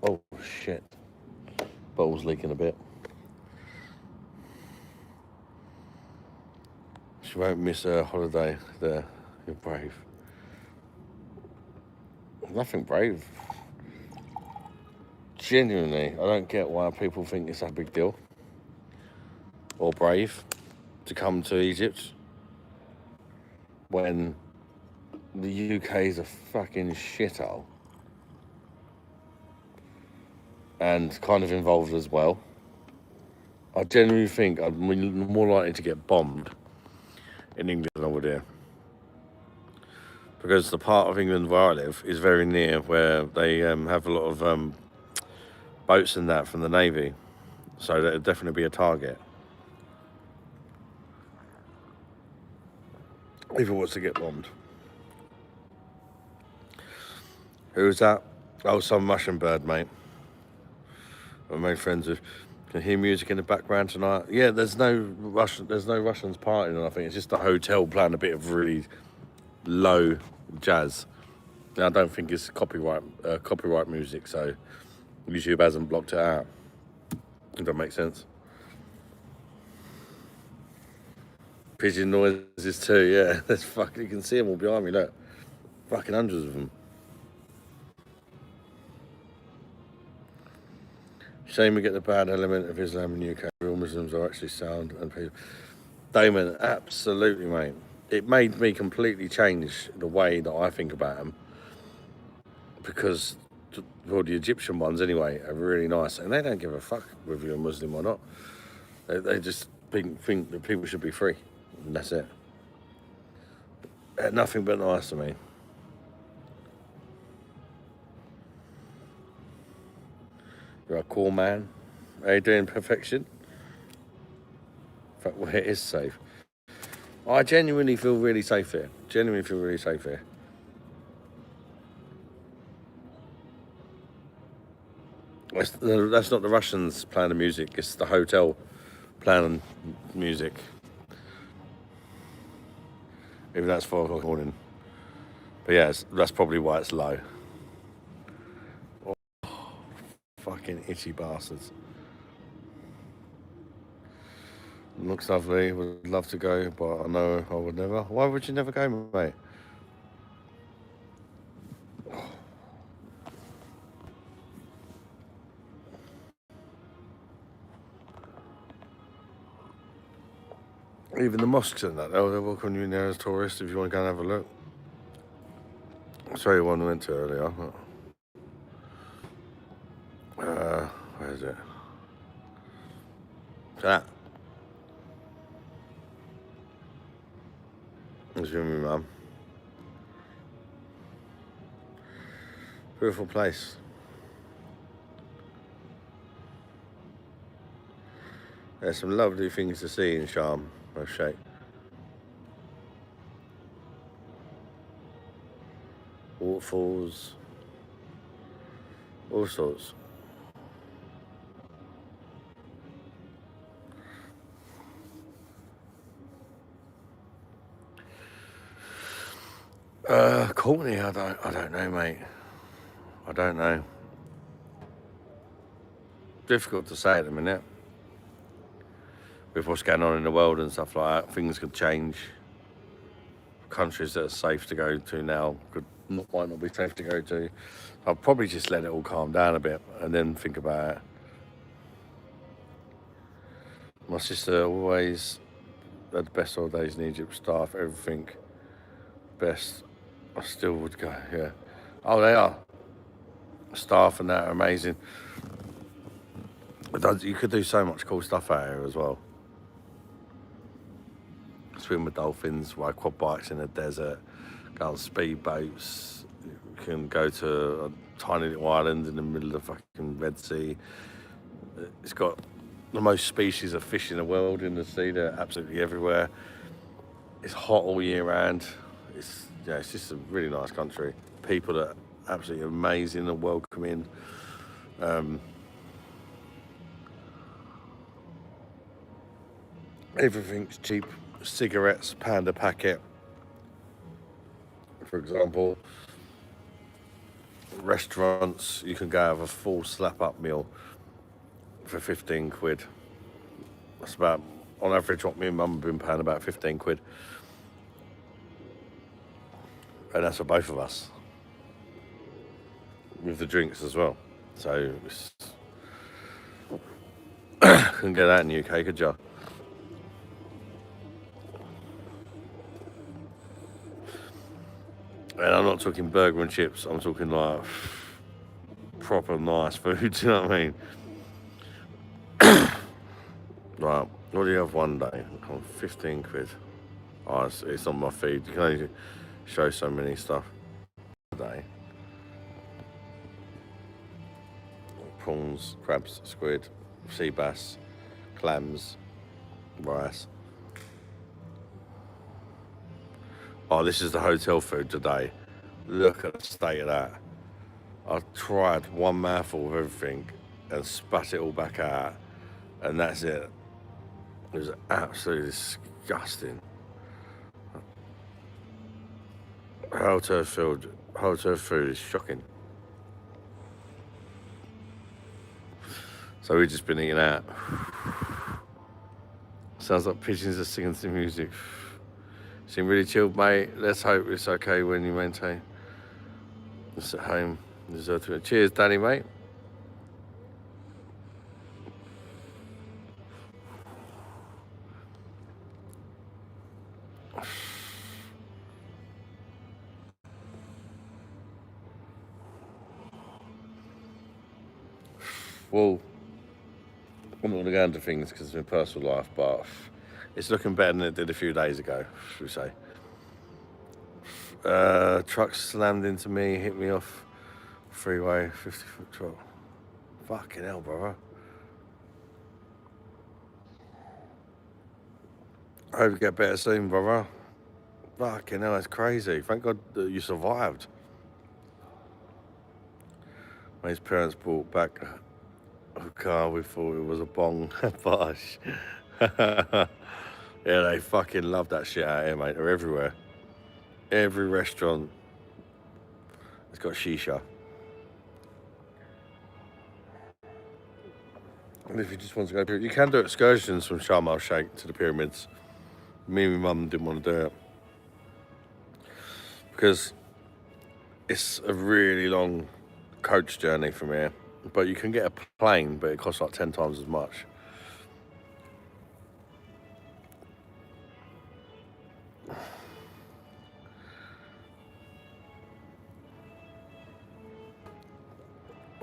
Oh, shit. Bottle's leaking a bit. She won't miss her holiday there. You're brave. Nothing brave. Genuinely, I don't get why people think it's a big deal or brave to come to Egypt when the UK is a fucking shithole and kind of involved as well. I genuinely think I'm more likely to get bombed in England than I would here. Because the part of England where I live is very near where they have a lot of boats and that from the Navy. So that would definitely be a target. If it was to get bombed. Who was that? Oh, some Russian bird, mate. I made friends with. Can hear music in the background tonight. Yeah, there's no Russians partying or nothing. It's just a hotel playing a bit of really low jazz. I don't think it's copyright music, so YouTube hasn't blocked it out. If that makes sense. Pigeon noises too. Yeah, there's fucking. You can see them all behind me. Look, fucking hundreds of them. Shame we get the bad element of Islam in UK. Real Muslims are actually sound and people. Damon, absolutely, mate. It made me completely change the way that I think about them, because well, the Egyptian ones anyway are really nice, and they don't give a fuck whether you're a Muslim or not. They just think that people should be free, and that's it. Nothing but nice to me. You're a cool man. How you doing, perfection? In fact, well, it is safe. I genuinely feel really safe here. Genuinely feel really safe here. That's not the Russians playing the music. It's the hotel playing music. Even though it's 4 o'clock in the morning. But yeah, that's probably why it's low. Oh, fucking itchy bastards. Looks lovely. Would love to go, but I know I would never. Why would you never go, mate? Even the mosques and that, they'll welcome you in there as tourists if you want to go and have a look. Sorry, one we went to earlier. Where is it? That. It's with me, mum. Beautiful place. There's some lovely things to see in Sharm el Sheikh. Waterfalls, all sorts. Courtney, I don't know, mate. I don't know. Difficult to say at the minute. With what's going on in the world and stuff like that, things could change. Countries that are safe to go to now might not be safe to go to. I'll probably just let it all calm down a bit and then think about it. My sister always had the best old days in Egypt, staff, everything best. I still would go, yeah. Oh, they are. Staff and that are amazing. You could do so much cool stuff out here as well. Swim with dolphins, ride quad bikes in the desert, go on speed boats. You can go to a tiny little island in the middle of the fucking Red Sea. It's got the most species of fish in the world in the sea. They're absolutely everywhere. It's hot all year round. It's just a really nice country. People are absolutely amazing and welcoming. Everything's cheap. Cigarettes, pound a packet, for example. Restaurants, you can go have a full slap-up meal for 15 quid. That's about, on average, what me and mum have been paying, about 15 quid. And that's for both of us. With the drinks as well. So, couldn't get that in the UK, could you? And I'm not talking burger and chips, I'm talking like proper nice food, do you know what I mean? Right, what do you have one day? 15 quid. Oh, it's on my feed. You can only show so many stuff a day. Prawns, crabs, squid, sea bass, clams, rice. Oh, this is the hotel food today. Look at the state of that. I tried one mouthful of everything and spat it all back out, and that's it. It was absolutely disgusting. Hotel food is shocking. So we've just been eating out. Sounds like pigeons are singing some music. Seem really chilled, mate. Let's hope it's okay when you maintain. It's at home. Cheers, Danny, mate. Well, I'm not going to go into things because it's my personal life, but it's looking better than it did a few days ago, should we say. Truck slammed into me, hit me off freeway, 50-foot truck. Fucking hell, brother. I hope you get better soon, brother. Fucking hell, that's crazy. Thank God that you survived. His parents brought back Oh God, we thought it was a bong. Bosh. Yeah, they fucking love that shit out here, mate. They're everywhere. Every restaurant has got shisha. And if you just want to go, you can do excursions from Sharm el Sheikh to the pyramids. Me and my mum didn't want to do it because it's a really long coach journey from here. But you can get a plane, but it costs like 10 times as much.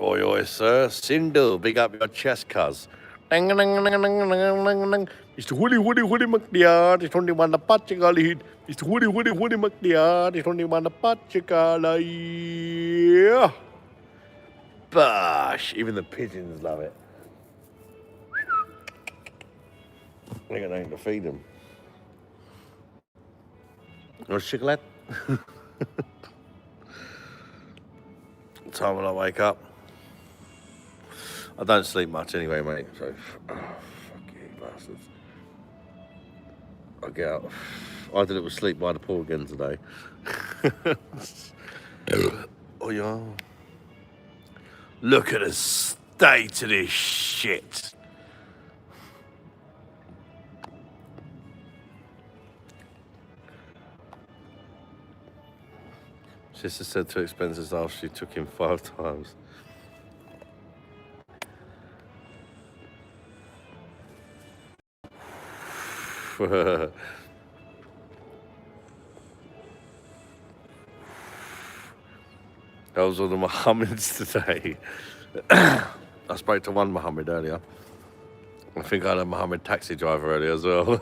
Oi, oi, sir. Sindhu, big up your chest, cuz. Ding, ding, ding, ding, ding, ding, ding. Mr. Woody McDear, it's only one the Pachigala. Mr. Woody McDear, it's only one the Pachigala. Bosh. Even the pigeons love it. They got nothing to feed them. Or chocolate. Time when I wake up. I don't sleep much anyway, mate. So, fuck you, bastards. I get out. I did it with sleep by the pool again today. Oh yeah. Look at the state of this shit. Sister said too expensive after she took him 5 times. I was on the Mohammeds today. I spoke to one Mohammed earlier. I think I had a Mohammed taxi driver earlier as well.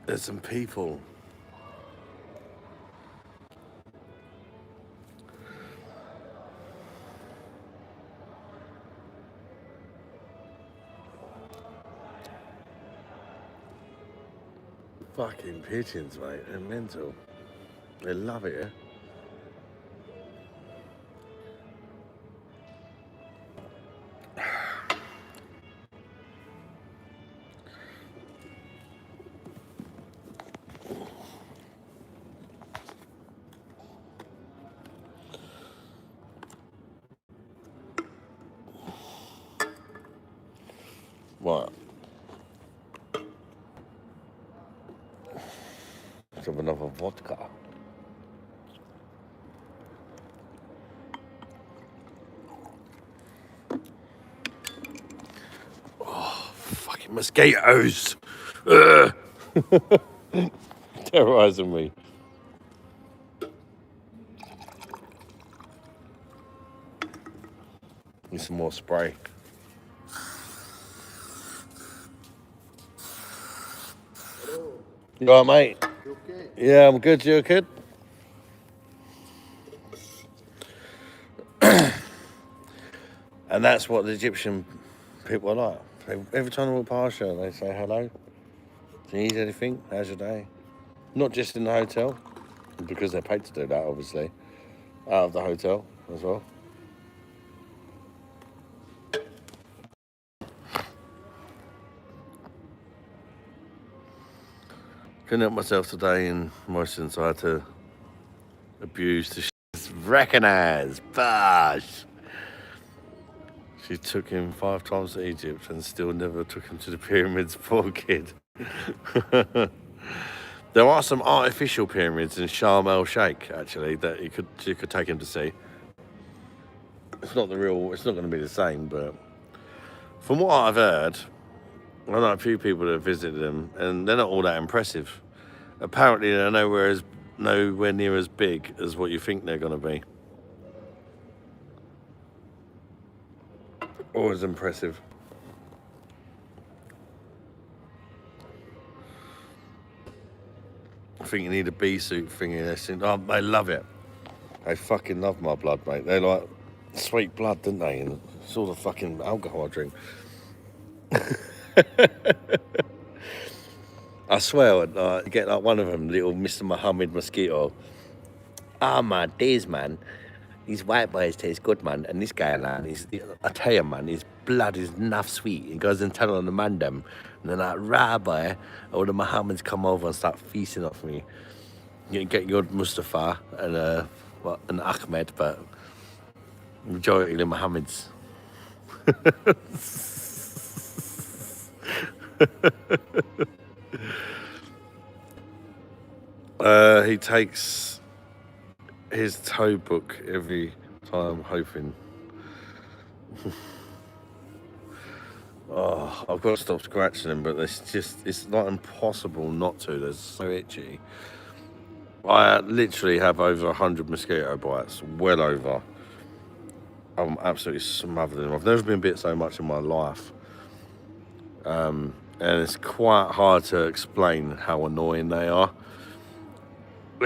There's some people. Fucking pigeons, mate. They're mental. They love it, yeah? What? Let's have another vodka. Oh, fucking mosquitoes. Terrorizing me. Need some more spray. You alright, mate? You okay? Yeah, I'm good. You good? And that's what the Egyptian people are like. Every time they walk past you, they say hello. Do you need anything? How's your day? Not just in the hotel, because they're paid to do that, obviously. Out of the hotel as well. Couldn't help myself today in motion, so I had to abuse the recognize. Bosh. She took him 5 times to Egypt and still never took him to the pyramids. Poor kid. There are some artificial pyramids in Sharm el Sheikh, actually, that you could take him to see. It's not the real. It's not going to be the same, but from what I've heard, I know a few people that have visited them, and they're not all that impressive. Apparently, they're nowhere near as big as what you think they're going to be, or as impressive. I think you need a bee suit thingy. Oh, they love it. They fucking love my blood, mate. They're like sweet blood, didn't they? And it's all the fucking alcohol I drink. I swear, you get like one of them, little Mr. Muhammad mosquito. Ah, my days, man. These white boys taste good, man. And this guy, man, I tell you, man, his blood is enough sweet. He goes and tell on the man them. And then like, rah, boy, all the Mohammeds come over and start feasting off me. You get your Mustafa and and Ahmed, but majority of the Mohammeds. He takes his toe book every time, hoping. Oh, I've got to stop scratching them, but it's not impossible not to. They're so itchy. I literally have over 100 mosquito bites, well over. I'm absolutely smothered in them. I've never been bit so much in my life. And it's quite hard to explain how annoying they are.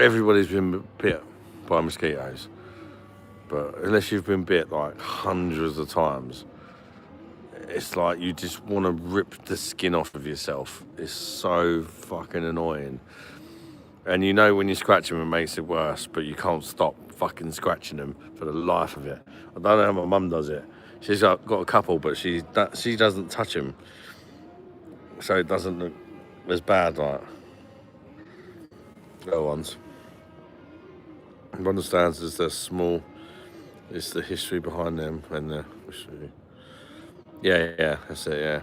Everybody's been bit by mosquitoes, but unless you've been bit like hundreds of times, it's like you just want to rip the skin off of yourself. It's so fucking annoying. And you know when you scratch them it makes it worse, but you can't stop fucking scratching them for the life of it. I don't know how my mum does it. She's got a couple, but she doesn't touch them, so it doesn't look as bad like the other ones. One understands is they're small. It's the history behind them and the history. Yeah, that's it. Yeah.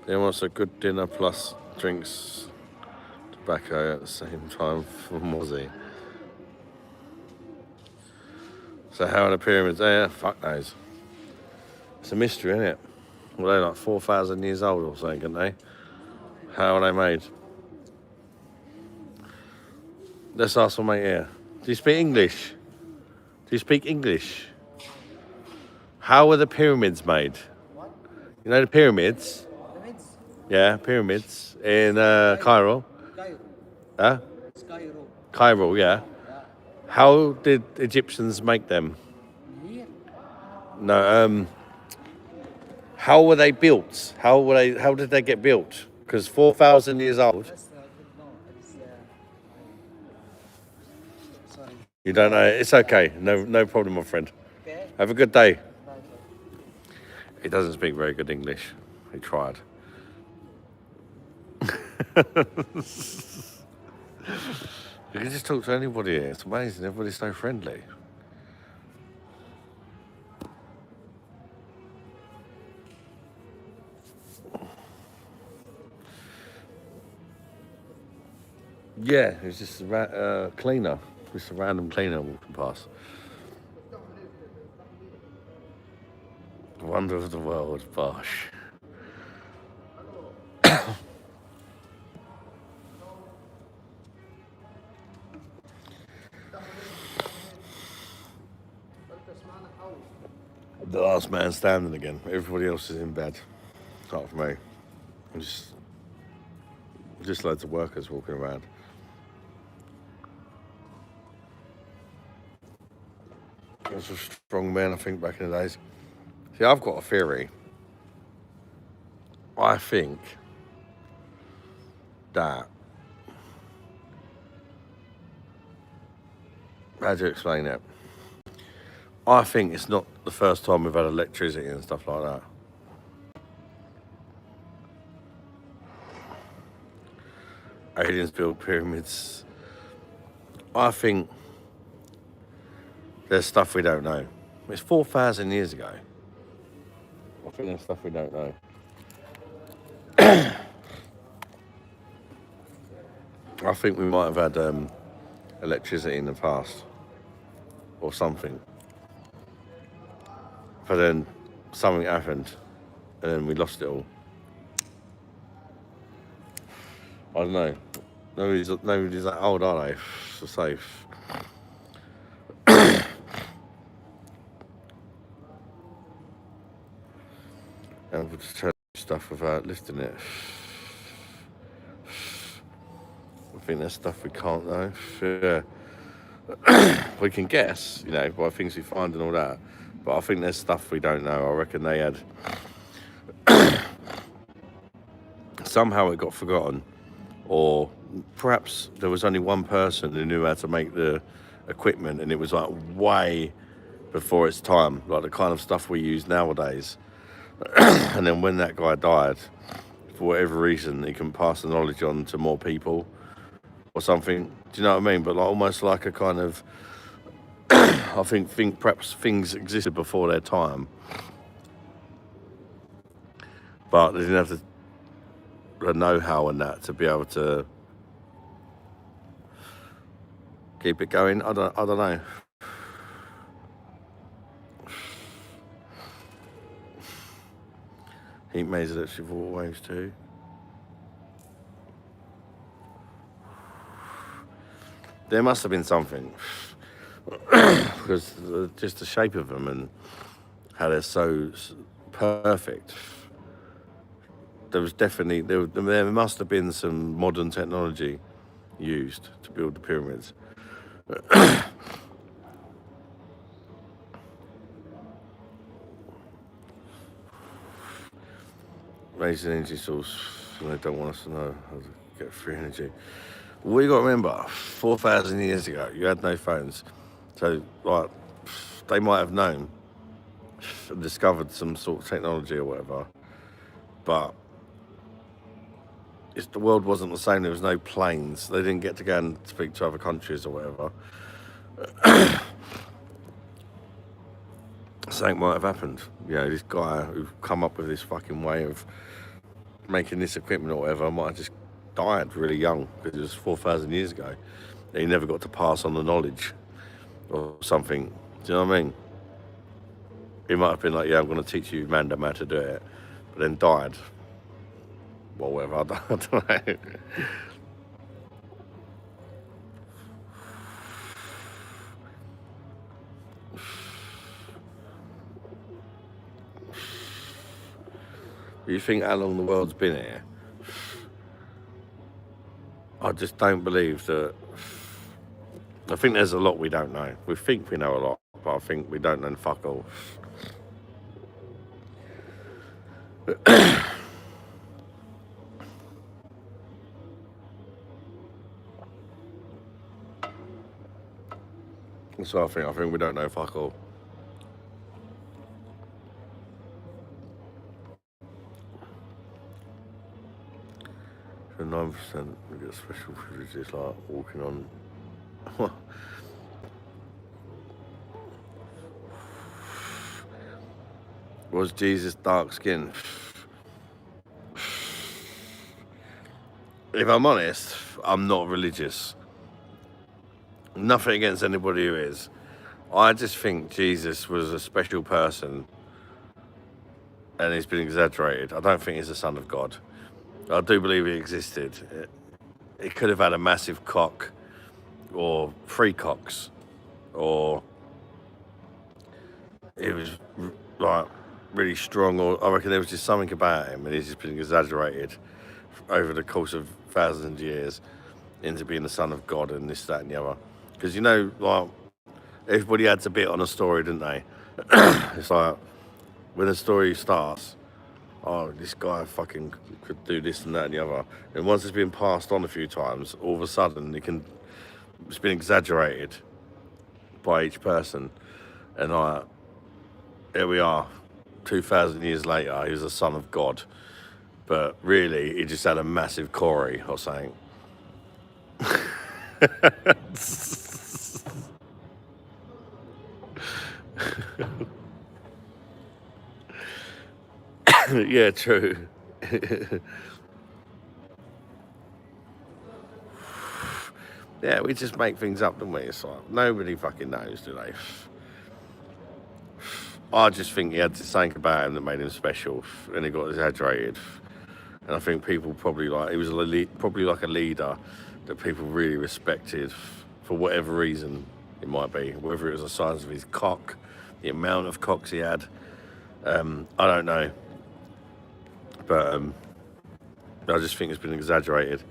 Then wants a good dinner plus drinks, tobacco at the same time for Mozzie. So how are the pyramids there? Fuck knows. It's a mystery, isn't it? Well, they're like 4,000 years old or something, aren't they? How are they made? Let's ask my mate here. Do you speak English? Do you speak English? How were the pyramids made? What? You know the pyramids? Pyramids? Yeah, pyramids in Cairo. Cairo. Huh? It's Cairo. Cairo, yeah. Yeah. How did Egyptians make them? Here? No, how were they built? How did they get built? Because 4,000 years old. That's no. It's sorry. You don't know. It's okay. No problem, my friend. Okay. Have a good day. Bye. He doesn't speak very good English. He tried. You can just talk to anybody here. It's amazing. Everybody's so friendly. Yeah, it's just a cleaner. Just a random cleaner walking past. Wonder of the world, BOSH. The last man standing again. Everybody else is in bed, apart from me. And just loads of workers walking around. I was a strong man, I think, back in the days. See, I've got a theory. I think that. How do you explain it? I think it's not the first time we've had electricity and stuff like that. Aliens build pyramids. I think there's stuff we don't know. It's 4,000 years ago. I think there's stuff we don't know. I think we might have had electricity in the past or something. But then something happened and then we lost it all. I don't know. Nobody's that old, are they? So safe. And we'll just tell you stuff without lifting it. I think there's stuff we can't know. Yeah. We can guess, you know, by things we find and all that. But I think there's stuff we don't know. I reckon they had somehow it got forgotten, or perhaps there was only one person who knew how to make the equipment, and it was like way before its time, like the kind of stuff we use nowadays. And then when that guy died, for whatever reason, he couldn't pass the knowledge on to more people or something. Do you know what I mean? But like almost like a kind of, I think perhaps things existed before their time, but they didn't have the know-how and that to be able to keep it going. I don't know. Heat maze electric water waves too. There must have been something because just the shape of them and how they're so perfect. There was definitely there must have been some modern technology used to build the pyramids. Raising energy source, and they don't want us to know how to get free energy. What you got to remember, 4,000 years ago, you had no phones. So, like, they might have known and discovered some sort of technology or whatever. But the world wasn't the same. There was no planes. They didn't get to go and speak to other countries or whatever. Something might have happened. You know, this guy who come up with this fucking way of making this equipment or whatever might have just died really young because it was 4,000 years ago. And he never got to pass on the knowledge or something. Do you know what I mean? He might have been like, yeah, I'm going to teach you Mandam how to do it, but then died. Well, whatever, I don't know. You think how long the world's been here? I just don't believe that. I think there's a lot we don't know. We think we know a lot, but I think we don't know fuck all. So I think we don't know fuck all. So 9% we get special privileges like walking on. Was Jesus dark skinned? If I'm honest, I'm not religious. Nothing against anybody who is. I just think Jesus was a special person and he's been exaggerated. I don't think he's the Son of God. I do believe he existed. He could have had a massive cock or 3 cocks, or he was like really strong, or I reckon there was just something about him and he's just been exaggerated over the course of thousands of years into being the Son of God and this, that and the other. Because you know, like, everybody adds a bit on a story, didn't they? It's like, when a story starts, oh, this guy fucking could do this and that and the other. And once it's been passed on a few times, all of a sudden it's been exaggerated by each person. And here we are, 2,000 years later, he was the Son of God. But really, he just had a massive quarry or something. Yeah, true. Yeah, we just make things up, don't we? It's like, nobody fucking knows, do they? I just think he had something about him that made him special, and he got exaggerated. And I think people probably he was probably like a leader that people really respected for whatever reason it might be, whether it was the size of his cock, the amount of cocks he had. I don't know, but I just think it's been exaggerated.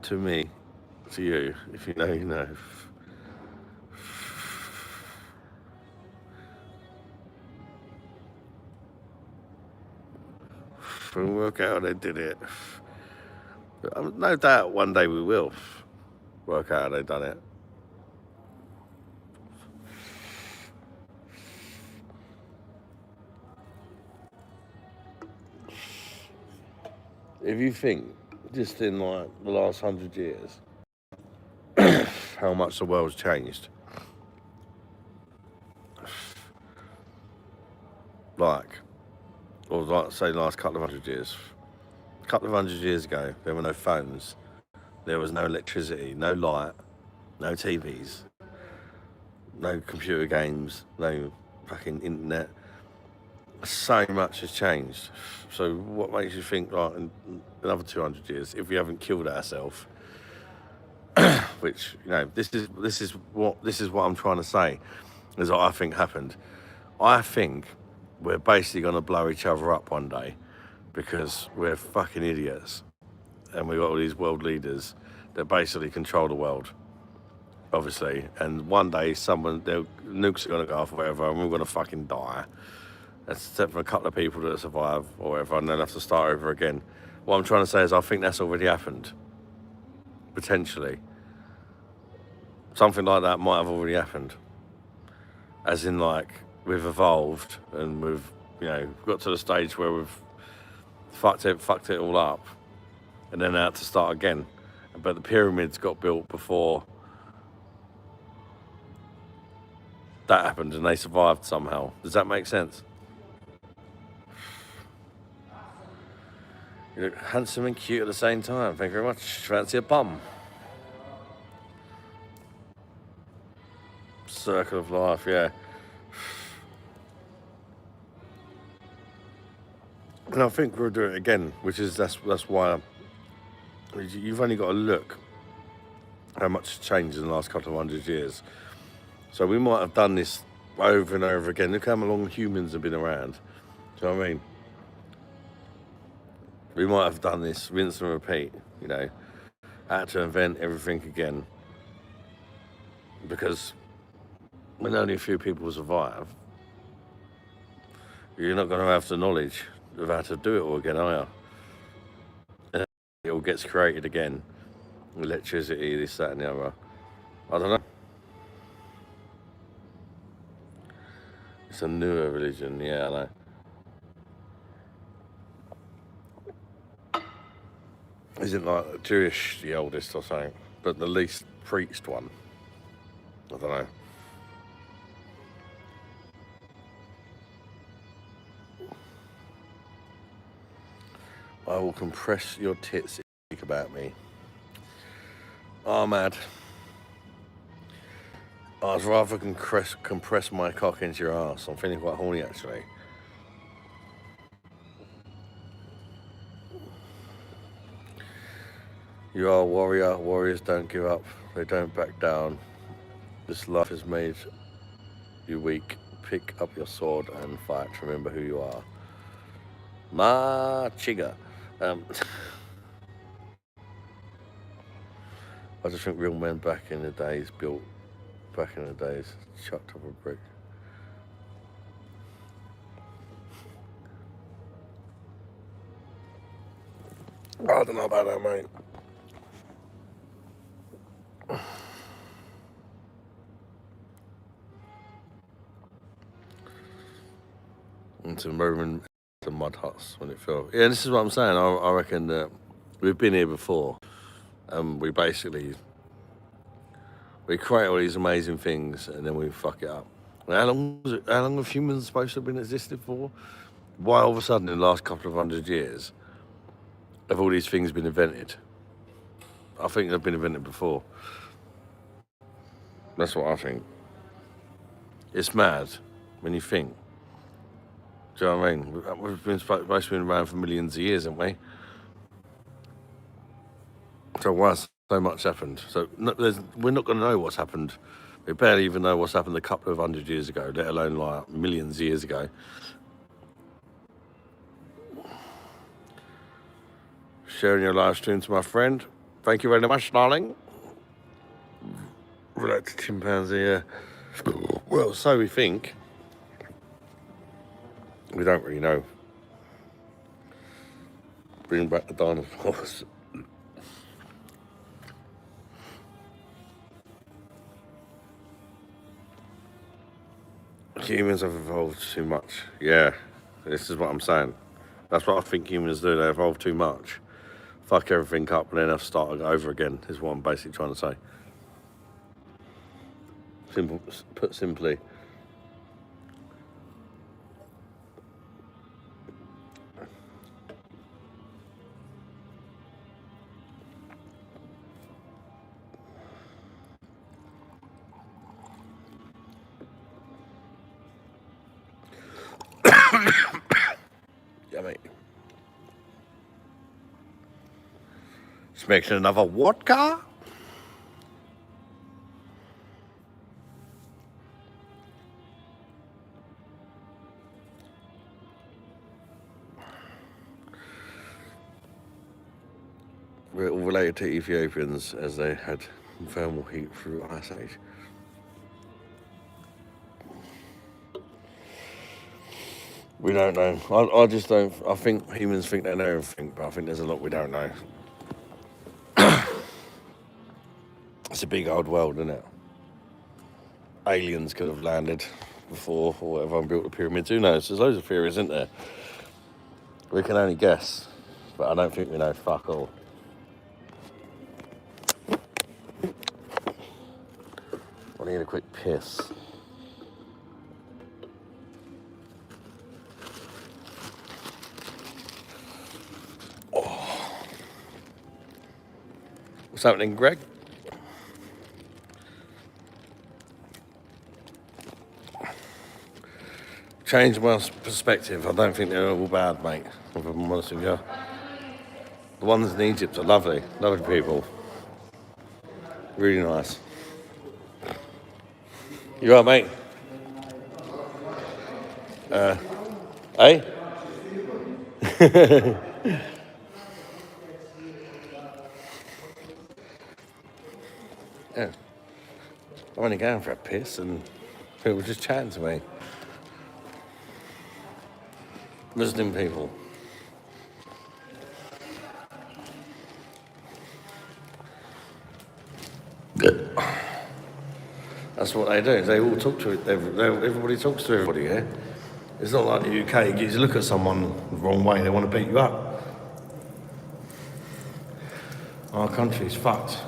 to me, to you, if you know, you know. We'll work out how they did it. No doubt one day we will work out how they done it. If you think, just in like the last 100 years, how much the world's changed. Like, or like say the last couple of 100 years. A couple of 100 years ago, there were no phones, there was no electricity, no light, no TVs, no computer games, no fucking internet. So much has changed. So what makes you think, like, in another 200 years, if we haven't killed ourselves, which, you know, this is what I'm trying to say, is what I think happened. I think we're basically going to blow each other up one day because we're fucking idiots, and we've got all these world leaders that basically control the world, obviously. And one day, nukes are going to go off or whatever, and we're going to fucking die. Except for a couple of people that survive or whatever, and they'll have to start over again. What I'm trying to say is I think that's already happened. Potentially. Something like that might have already happened. As in, like, we've evolved and we've, you know, got to the stage where we've fucked it all up, and then had to start again. But the pyramids got built before that happened, and they survived somehow. Does that make sense? You look handsome and cute at the same time. Thank you very much. Fancy a bum? Circle of life, yeah. And I think we'll do it again, which is that's why you've only got to look how much has changed in the last couple of 100 years. So we might have done this over and over again. Look how long humans have been around. Do you know what I mean? We might have done this, rinse and repeat, you know, had to invent everything again. Because when only a few people survive, you're not going to have the knowledge of how to do it all again, are you? And it all gets created again. Electricity, this, that and the other. I don't know. It's a newer religion, yeah, I know. Isn't like Jewish the oldest or something, but the least preached one. I don't know. I will compress your tits if you speak about me. Oh, mad. I'd rather compress my cock into your ass. I'm feeling quite horny, actually. You are a warrior. Warriors don't give up. They don't back down. This life has made you weak. Pick up your sword and fight. Remember who you are. Ma Chiga. I just think real men back in the days chucked up a brick. I don't know about that, mate. Into Roman the mud huts when it fell. Yeah, this is what I'm saying. I reckon that we've been here before, and we basically create all these amazing things and then we fuck it up. And how long have humans supposed to have been existed for? Why all of a sudden in the last couple of 100 years have all these things been invented? I think they've been invented before. That's what I think. It's mad when you think. Do you know what I mean? We've been supposed to have been around for millions of years, haven't we? So why has so much happened? So we're not going to know what's happened. We barely even know what's happened a couple of 100 years ago, let alone like millions of years ago. Sharing your live stream to my friend. Thank you very much, darling. Relate to chimpanzee, yeah. Well, so we think. We don't really know. Bring back the dinosaurs. Humans have evolved too much. Yeah, this is what I'm saying. That's what I think humans do. They evolve too much. Fuck everything up and then have to start over again, is what I'm basically trying to say. Simple, put simply. Yeah, mate. Just mixing another vodka. We're all related to Ethiopians as they had thermal heat through Ice Age. We don't know. I just don't. I think humans think they know everything, but I think there's a lot we don't know. It's a big old world, isn't it? Aliens could have landed before or whatever and built the pyramids. Who knows? There's loads of theories, isn't there? We can only guess, but I don't think we know fuck all. I need a quick piss. Oh. What's happening, Greg? Change my perspective. I don't think they're all bad, mate. If I'm honest with you. The ones in Egypt are lovely. Lovely people. Really nice. You all right, mate? Eh? Yeah. I'm only going for a piss and people were just chatting to me. Muslim people. That's what they do. They all talk to it. Everybody talks to everybody here. It's not like the UK. You look at someone the wrong way, they want to beat you up. Our country's fucked.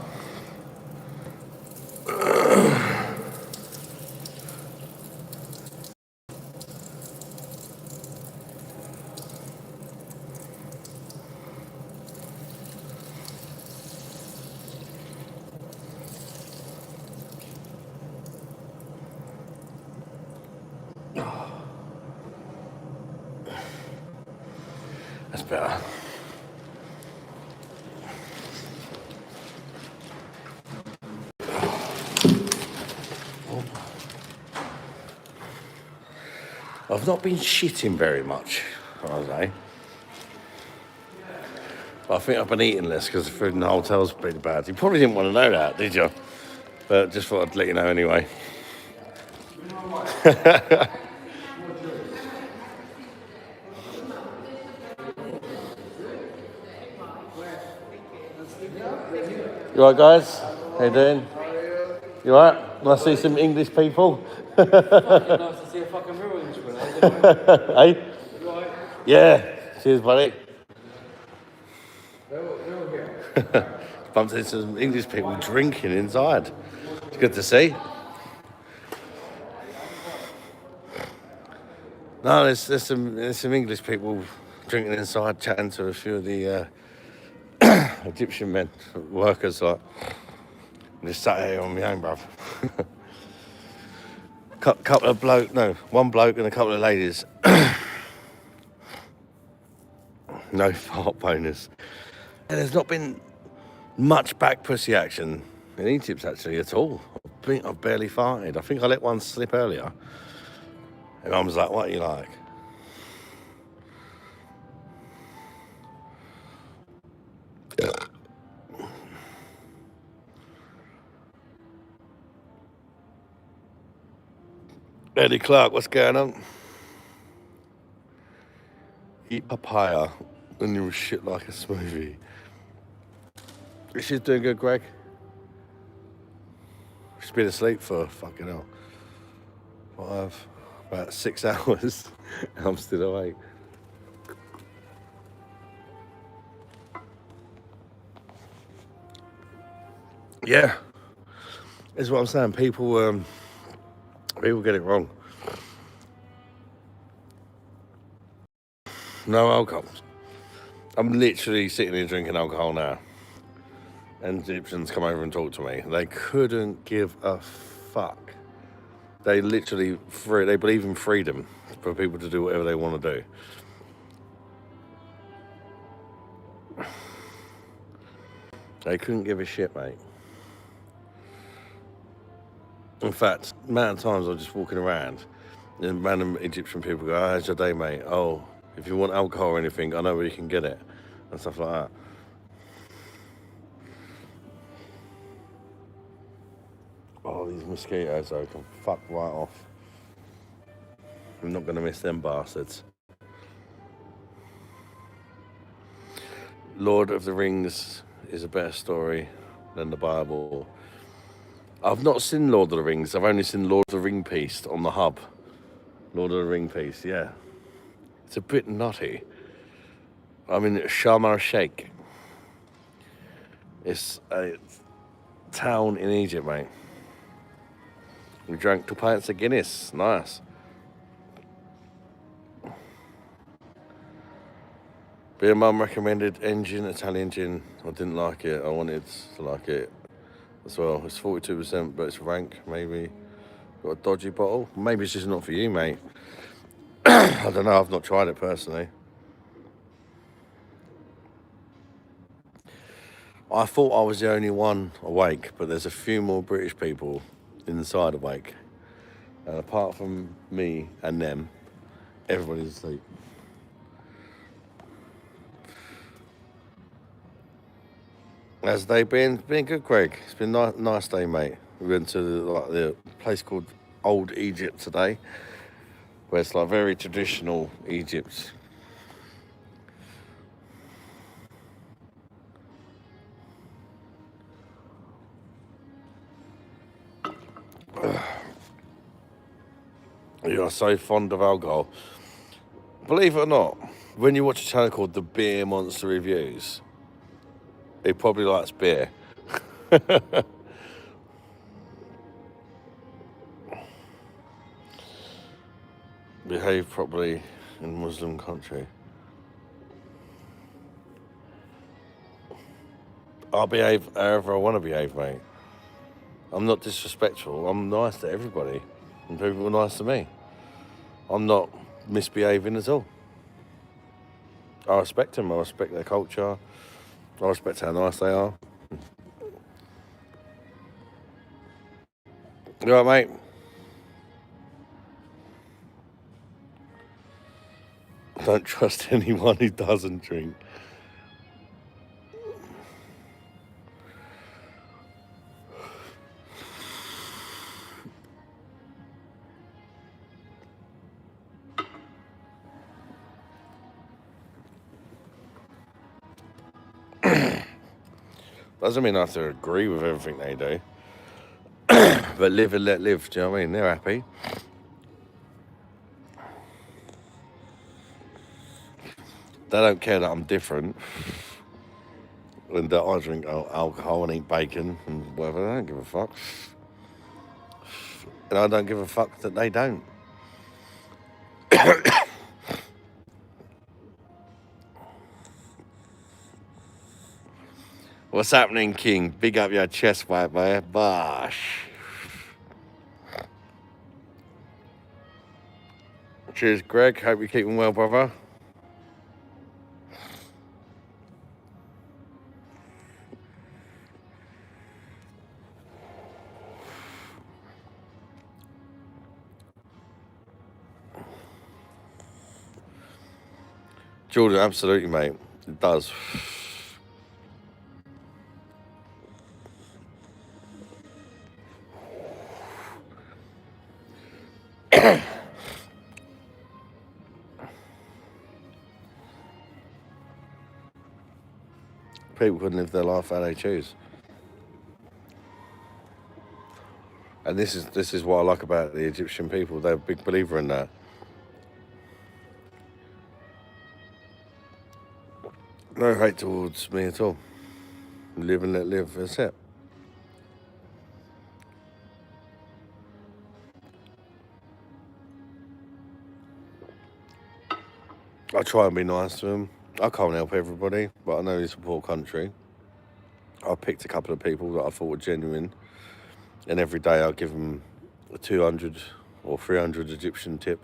That's better. I've not been shitting very much, I say. But I think I've been eating less because the food in the hotel's pretty bad. You probably didn't want to know that, did you? But just thought I'd let you know anyway. You alright, guys? How you doing? You alright? Nice to see some English people. Nice to see a fucking real Englishman, eh? Hey? You alright? Yeah. Cheers, buddy. They're here. Bumped into some English people drinking inside. It's good to see. No, there's some English people drinking inside, chatting to a few of the Egyptian men, workers, like. I'm just sat here on my own, bruv. One bloke and a couple of ladies. No fart bonus. And there's not been much back pussy action in Egypt actually at all. I think I've barely farted. I think I let one slip earlier. And I was like, what are you like? Eddie Clark, what's going on? Eat papaya and you will shit like a smoothie. She's doing good, Greg. She's been asleep for fucking hell. About 6 hours. I'm still awake. Yeah, that's what I'm saying. People get it wrong. No alcohol. I'm literally sitting here drinking alcohol now, and Egyptians come over and talk to me. They couldn't give a fuck. They literally they believe in freedom for people to do whatever they want to do. They couldn't give a shit, mate. In fact, the amount of times I'm just walking around and random Egyptian people go, "Oh, how's your day, mate? Oh, if you want alcohol or anything, I know where you can get it," and stuff like that. Oh, these mosquitoes, though, can fuck right off. I'm not going to miss them bastards. Lord of the Rings is a better story than the Bible. I've not seen Lord of the Rings. I've only seen Lord of the Ring piece on the hub. Lord of the Ring piece, yeah. It's a bit nutty. I'm in Sharm el-Sheikh. It's a town in Egypt, mate. We drank 2 pints of Guinness. Nice. Beer mum recommended Italian gin. I didn't like it. I wanted to like it as well. It's 42%, but it's rank, maybe. Got a dodgy bottle. Maybe it's just not for you, mate. I don't know. I've not tried it personally. I thought I was the only one awake, but there's a few more British people inside awake. And apart from me and them, everybody's asleep. As they been good, Greg. It's been a nice day, mate. We went to the place called Old Egypt today, where it's like very traditional Egypt. You are so fond of alcohol. Believe it or not, when you watch a channel called The Beer Monster Reviews, he probably likes beer. Behave properly in Muslim country. I'll behave however I want to behave, mate. I'm not disrespectful. I'm nice to everybody, and people are nice to me. I'm not misbehaving at all. I respect them. I respect their culture. I respect how nice they are. You all right, mate? Don't trust anyone who doesn't drink. Doesn't mean I have to agree with everything they do. But live and let live, do you know what I mean? They're happy. They don't care that I'm different. And that I drink alcohol and eat bacon and whatever. They don't give a fuck. And I don't give a fuck that they don't. What's happening, King? Big up your chest, white boy. BOSH. Cheers, Greg. Hope you're keeping well, brother. Jordan, absolutely, mate. It does. People couldn't live their life how they choose. And this is what I like about the Egyptian people. They're a big believer in that. No hate towards me at all. Live and let live, that's it. I try and be nice to them. I can't help everybody, but I know it's a poor country. I picked a couple of people that I thought were genuine, and every day I give them a 200 or 300 Egyptian tip.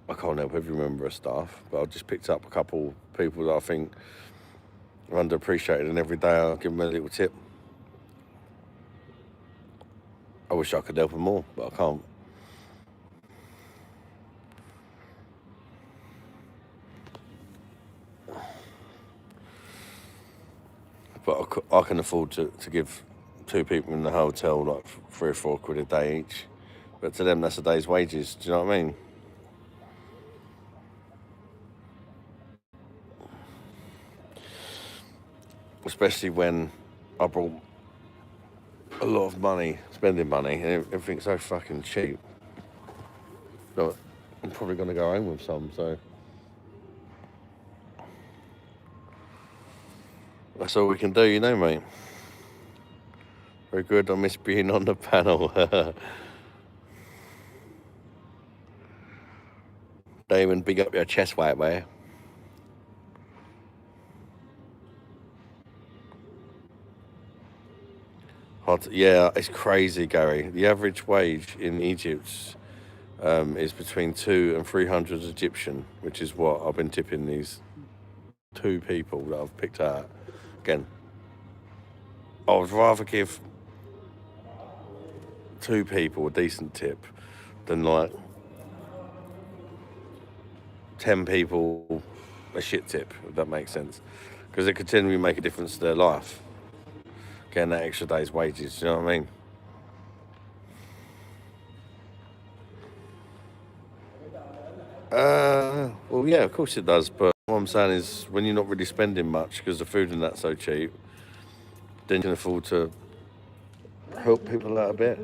I can't help every member of staff, but I just picked up a couple people that I think are underappreciated, and every day I give them a little tip. I wish I could help them more, but I can't. But I can afford to give two people in the hotel like 3 or 4 quid a day each. But to them, that's a day's wages. Do you know what I mean? Especially when I brought a lot of money, spending money, and everything's so fucking cheap. But I'm probably going to go home with some, so that's all we can do, you know, mate. Very good. I miss being on the panel. Damon, big up your chest white way. Yeah, it's crazy, Gary. The average wage in Egypt is between 200 and 300 Egyptian, which is what I've been tipping these 2 people that I've picked out. Again, I would rather give 2 people a decent tip than like 10 people a shit tip, if that makes sense. Because it could genuinely make a difference to their life. Getting that extra day's wages, do you know what I mean? Well, yeah, of course it does. But what I'm saying is, when you're not really spending much because the food and that's so cheap, then you can afford to help people out a bit.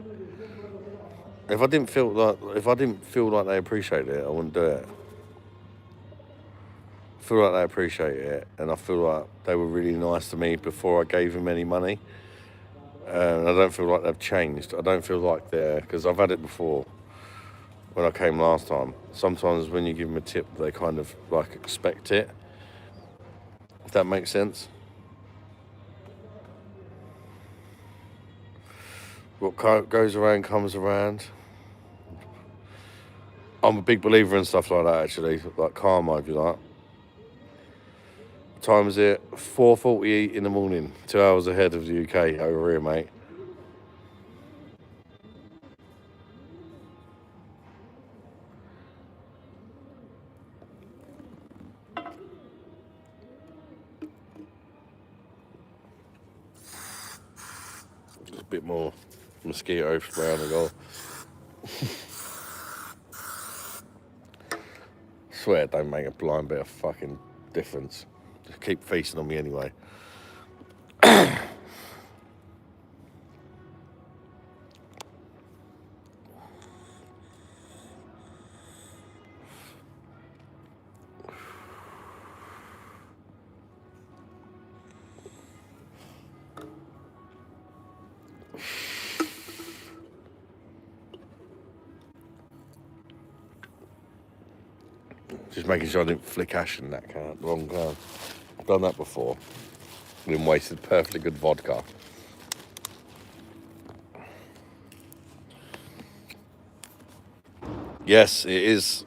If I didn't feel like they appreciated it, I wouldn't do it. I feel like they appreciate it, and I feel like they were really nice to me before I gave them any money. And I don't feel like they've changed. I don't feel like they're, because I've had it before when I came last time. Sometimes when you give them a tip, they kind of like expect it. If that makes sense. What goes around comes around. I'm a big believer in stuff like that, actually, like karma, if you like. Time is it? 4:40 in the morning, 2 hours ahead of the UK over here, mate. Just a bit more mosquito spray on the go. Swear it don't make a blind bit of fucking difference. Just keep feasting on me anyway. Just making sure I didn't flick ash in that can, wrong can. I've done that before. Been wasted perfectly good vodka. Yes, it is.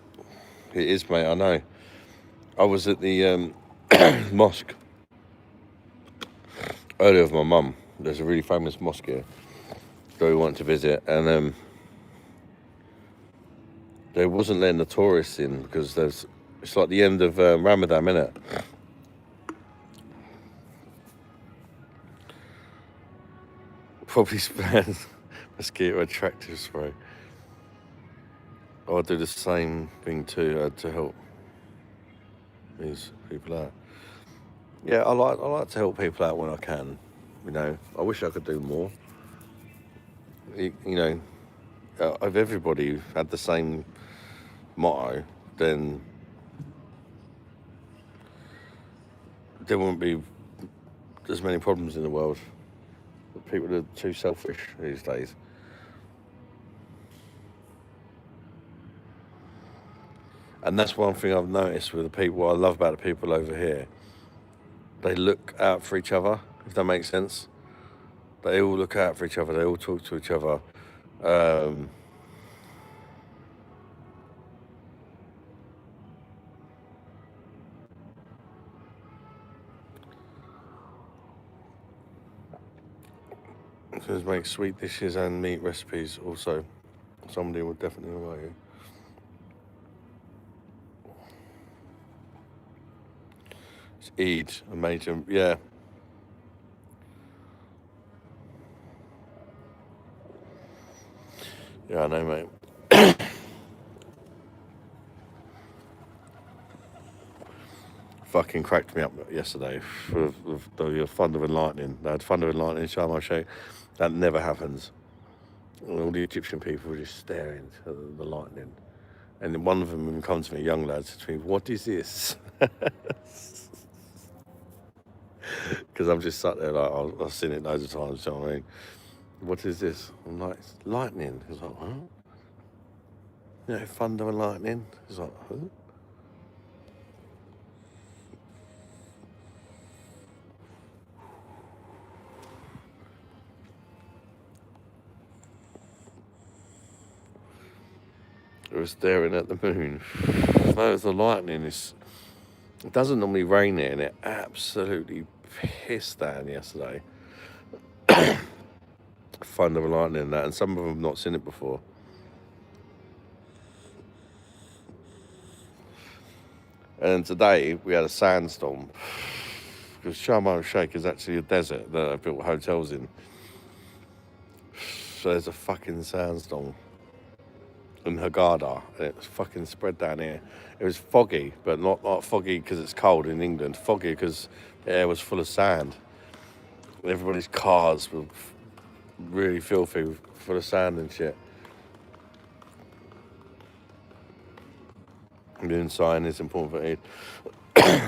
It is, mate, I know. I was at the mosque earlier with my mum. There's a really famous mosque here that we wanted to visit, and they wasn't letting the tourists in because it's like the end of Ramadan, innit? Probably spans mosquito attractive spray. I do the same thing too to help these people out. Yeah, I like to help people out when I can. You know, I wish I could do more. You know, if everybody had the same motto, then there wouldn't be as many problems in the world. People are too selfish these days. And that's one thing I've noticed with the people, what I love about the people over here. They look out for each other, if that makes sense. They all look out for each other, they all talk to each other. Just make sweet dishes and meat recipes also. Somebody will definitely like you. It's Eid, a major, yeah. Yeah, I know, mate. Fucking cracked me up yesterday with the thunder and lightning. They had thunder and lightning in Sharm el Sheikh. That never happens. And all the Egyptian people were just staring at the lightning. And then one of them even come to me, a young lad, said to me, "What is this?" Because I'm just sat there like, I've seen it loads of times, you know what I mean? What is this? I'm like, it's lightning. He's like, huh? You know, thunder and lightning. He's like, huh? I was staring at the moon. That was the lightning. It doesn't normally rain here, and it absolutely pissed down yesterday. Thunder and lightning and that, and some of them have not seen it before. And today we had a sandstorm because Sharm el Sheikh is actually a desert that I've built hotels in. So there's a fucking sandstorm in Hurghada, and it was fucking spread down here. It was foggy, but not foggy because it's cold in England. Foggy because the air was full of sand. Everybody's cars were really filthy, full of sand and shit. Moon sign is important for Eid.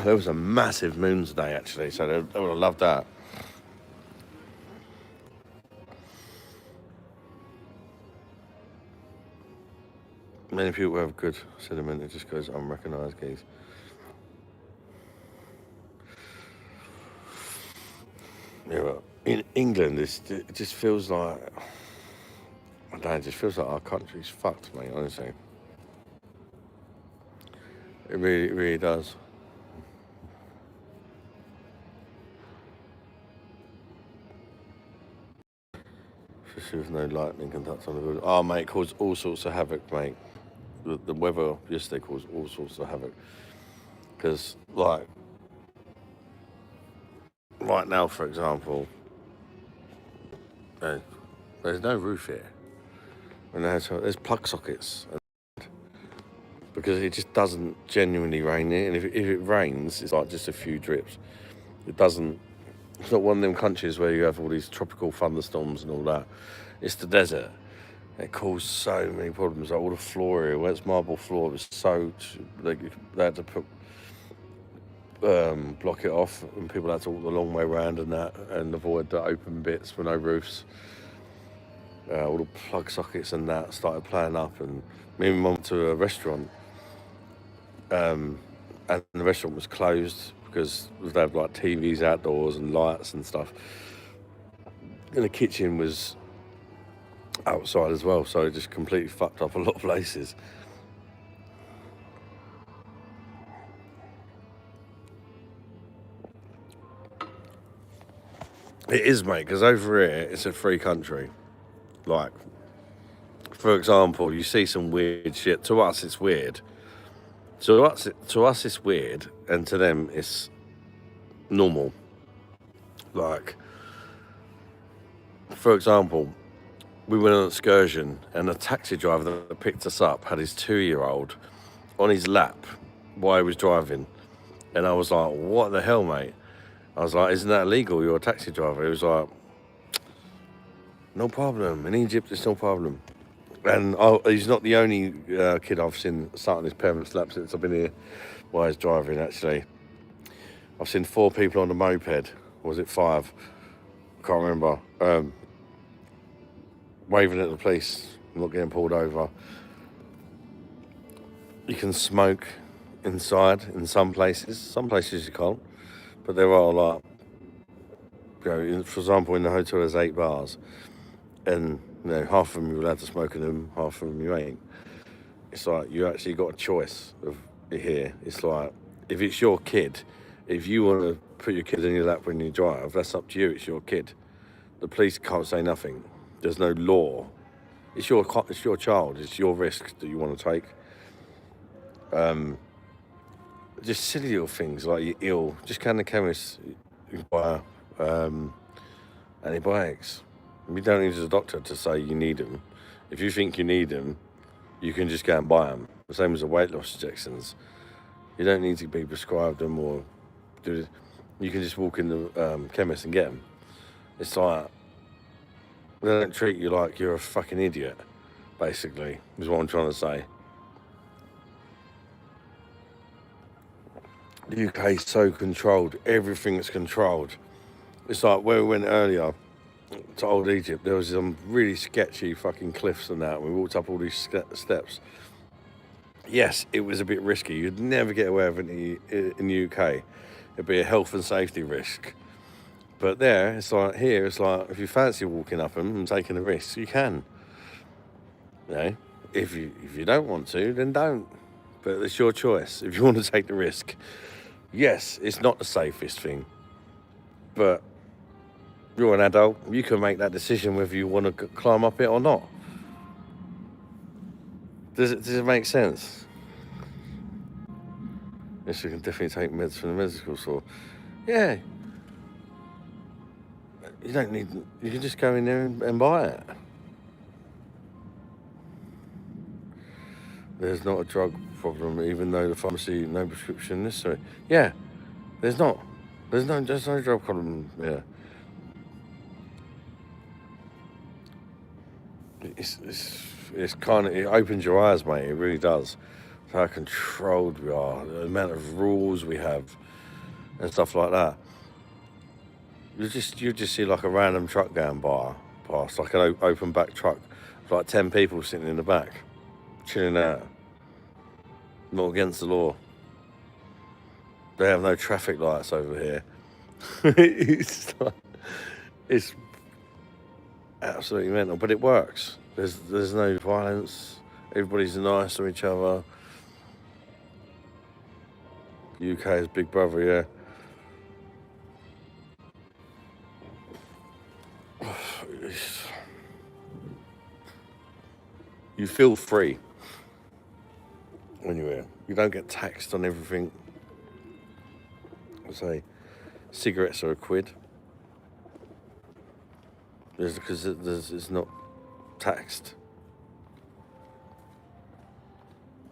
There was a massive moon today, actually, so they would have loved that. Many people have good sediment, it just goes unrecognised geese. Yeah, but in England, it just feels like, I don't know, it just feels like our country's fucked, mate, honestly. It really does. Especially with no lightning conduct on the building. Oh, mate, it caused all sorts of havoc, mate. The weather yesterday caused all sorts of havoc. Because, like, right now, for example, there's no roof here. And there's plug sockets. Because it just doesn't genuinely rain here. And if it rains, it's like just a few drips. It doesn't. It's not one of them countries where you have all these tropical thunderstorms and all that. It's the desert. It caused so many problems. Like all the floor here, where it's marble floor, it was so they had to put block it off, and people had to walk the long way around and that, and avoid the open bits with no roofs. All the plug sockets and that started playing up, and me and mum went to a restaurant, and the restaurant was closed because they had like TVs outdoors and lights and stuff. And the kitchen was outside as well, so it just completely fucked up a lot of places. It is, mate, because over here it's a free country. Like, for example, you see some weird shit. To us, it's weird. To us, it's weird, and to them, it's normal. Like, for example, we went on an excursion, and the taxi driver that picked us up had his 2-year-old on his lap while he was driving. And I was like, what the hell, mate? I was like, isn't that illegal? You're a taxi driver. He was like, no problem. In Egypt, it's no problem. And he's not the only kid I've seen sat on his parents' lap since I've been here while he's driving, actually. I've seen 4 people on a moped. Or was it 5? I can't remember. Waving at the police, not getting pulled over. You can smoke inside in some places. Some places you can't. But there are, like, for example, in the hotel there's 8 bars. And, half of them you're allowed to smoke in them, half of them you ain't. It's like, you actually got a choice of it here. It's like, if it's your kid, if you want to put your kid in your lap when you drive, that's up to you, it's your kid. The police can't say nothing. There's no law. It's your child, it's your risk that you want to take. Just silly little things, like you're ill, just go to the chemist, you buy antibiotics. You don't need a doctor to say you need them. If you think you need them, you can just go and buy them. The same as the weight loss injections. You don't need to be prescribed them or do it. You can just walk in the chemist and get them. It's like, they don't treat you like you're a fucking idiot, basically, is what I'm trying to say. The UK is so controlled. Everything's controlled. It's like where we went earlier to old Egypt, there was some really sketchy fucking cliffs and that. We walked up all these steps. Yes, it was a bit risky. You'd never get away with it in the UK. It'd be a health and safety risk. But there, it's like, here, it's like, if you fancy walking up them and taking a risk, you can. If you don't want to, then don't. But it's your choice. If you want to take the risk, yes, it's not the safest thing. But you're an adult, you can make that decision whether you want to climb up it or not. Does it make sense? Yes, you can definitely take meds from the medical store. Yeah. You don't need, you can just go in there and buy it. There's not a drug problem, even though the pharmacy, no prescription necessary. Yeah, there's not. There's no drug problem, yeah. It's kind of, it opens your eyes, mate, it really does. How controlled we are, the amount of rules we have and stuff like that. You just see like a random truck going past, like an open back truck, with like 10 people sitting in the back, chilling out, not against the law. They have no traffic lights over here. It's absolutely mental, but it works. There's no violence. Everybody's nice to each other. UK is Big Brother, yeah. You feel free when you're here. You don't get taxed on everything. Say, cigarettes are £1. Because it's not taxed.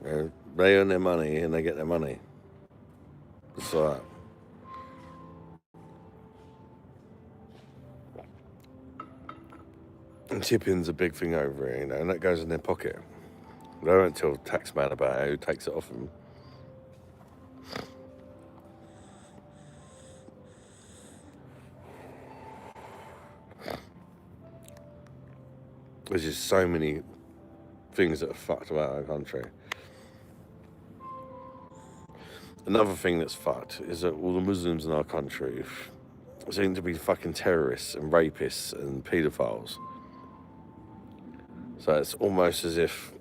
They earn their money and they get their money. It's like, and tipping's a big thing over here, and that goes in their pocket. They don't tell the tax man about it, who takes it off them. There's just so many things that are fucked about our country. Another thing that's fucked is that all the Muslims in our country seem to be fucking terrorists and rapists and paedophiles. So it's almost as if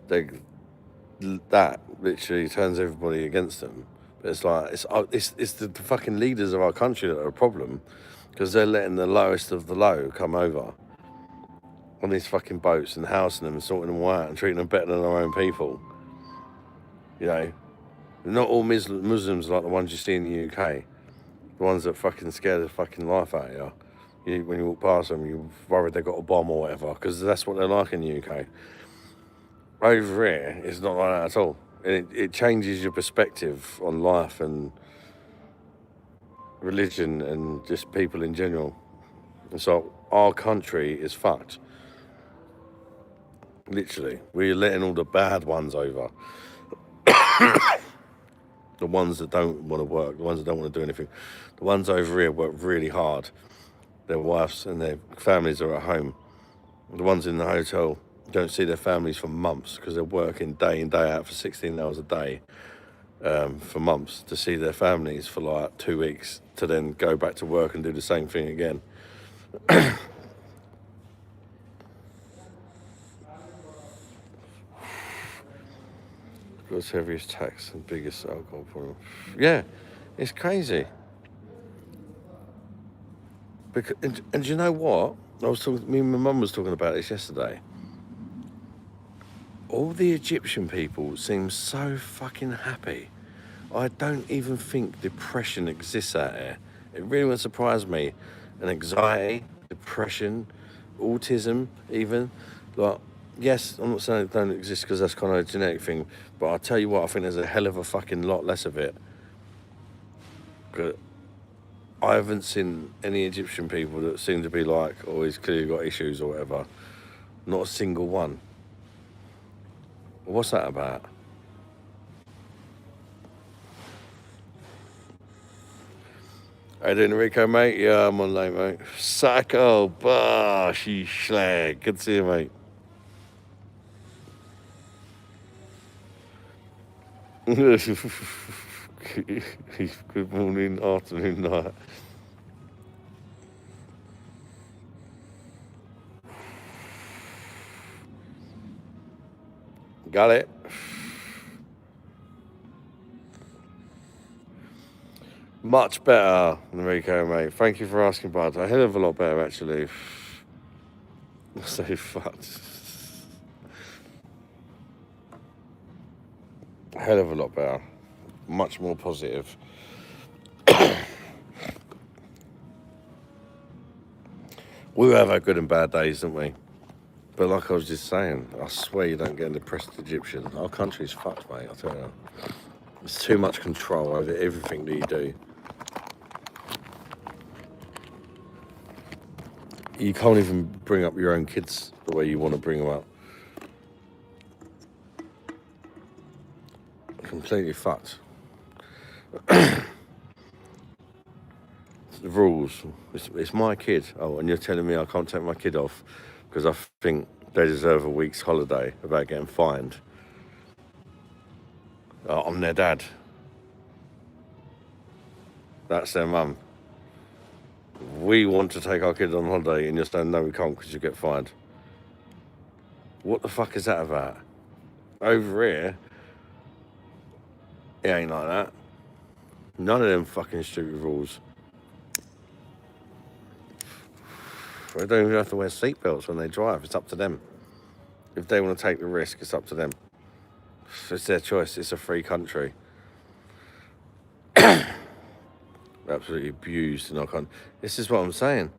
that literally turns everybody against them. But it's like, it's the fucking leaders of our country that are a problem, because they're letting the lowest of the low come over on these fucking boats and housing them and sorting them out and treating them better than our own people. Not all Muslims are like the ones you see in the UK. The ones that fucking scare the fucking life out of you. when you walk past them, you're worried they got a bomb or whatever, because that's what they're like in the UK. Over here, it's not like that at all. And it changes your perspective on life and religion and just people in general. And so our country is fucked. Literally. We're letting all the bad ones over. The ones that don't want to work, the ones that don't want to do anything. The ones over here work really hard. Their wives and their families are at home. The ones in the hotel don't see their families for months because they're working day in, day out for 16 hours a day for months to see their families for like 2 weeks to then go back to work and do the same thing again. World's heaviest tax and biggest alcohol problem. Yeah, it's crazy. Because, and you know what? Me and my mum was talking about this yesterday. All the Egyptian people seem so fucking happy. I don't even think depression exists out there. It really wouldn't surprise me. And anxiety, depression, autism even. Like, yes, I'm not saying it don't exist because that's kind of a genetic thing, but I'll tell you what, I think there's a hell of a fucking lot less of it. But I haven't seen any Egyptian people that seem to be like, oh, he's clearly got issues or whatever. Not a single one. What's that about? How you doing, Rico, mate? Yeah, I'm on late, mate. Psycho, bosh, you schlag. Good to see you, mate. Good morning, afternoon, night. Got it? Much better, Enrico, mate. Thank you for asking, bud. A hell of a lot better, actually. So fucked. A hell of a lot better. Much more positive. We have our good and bad days, don't we? But like I was just saying, I swear you don't get a depressed Egyptian. Our country's fucked, mate, I'll tell you. There's too much control over everything that you do. You can't even bring up your own kids the way you want to bring them up. Completely fucked. The rules. It's my kid. Oh, and you're telling me I can't take my kid off because I think they deserve a week's holiday without getting fined. I'm their dad. That's their mum. We want to take our kid on holiday and you're saying no, we can't because you get fined. What the fuck is that about? Over here, it ain't like that. None of them fucking stupid rules. They don't even have to wear seatbelts when they drive. It's up to them. If they want to take the risk, it's up to them. It's their choice. It's a free country. Absolutely abused and I can't. This is what I'm saying.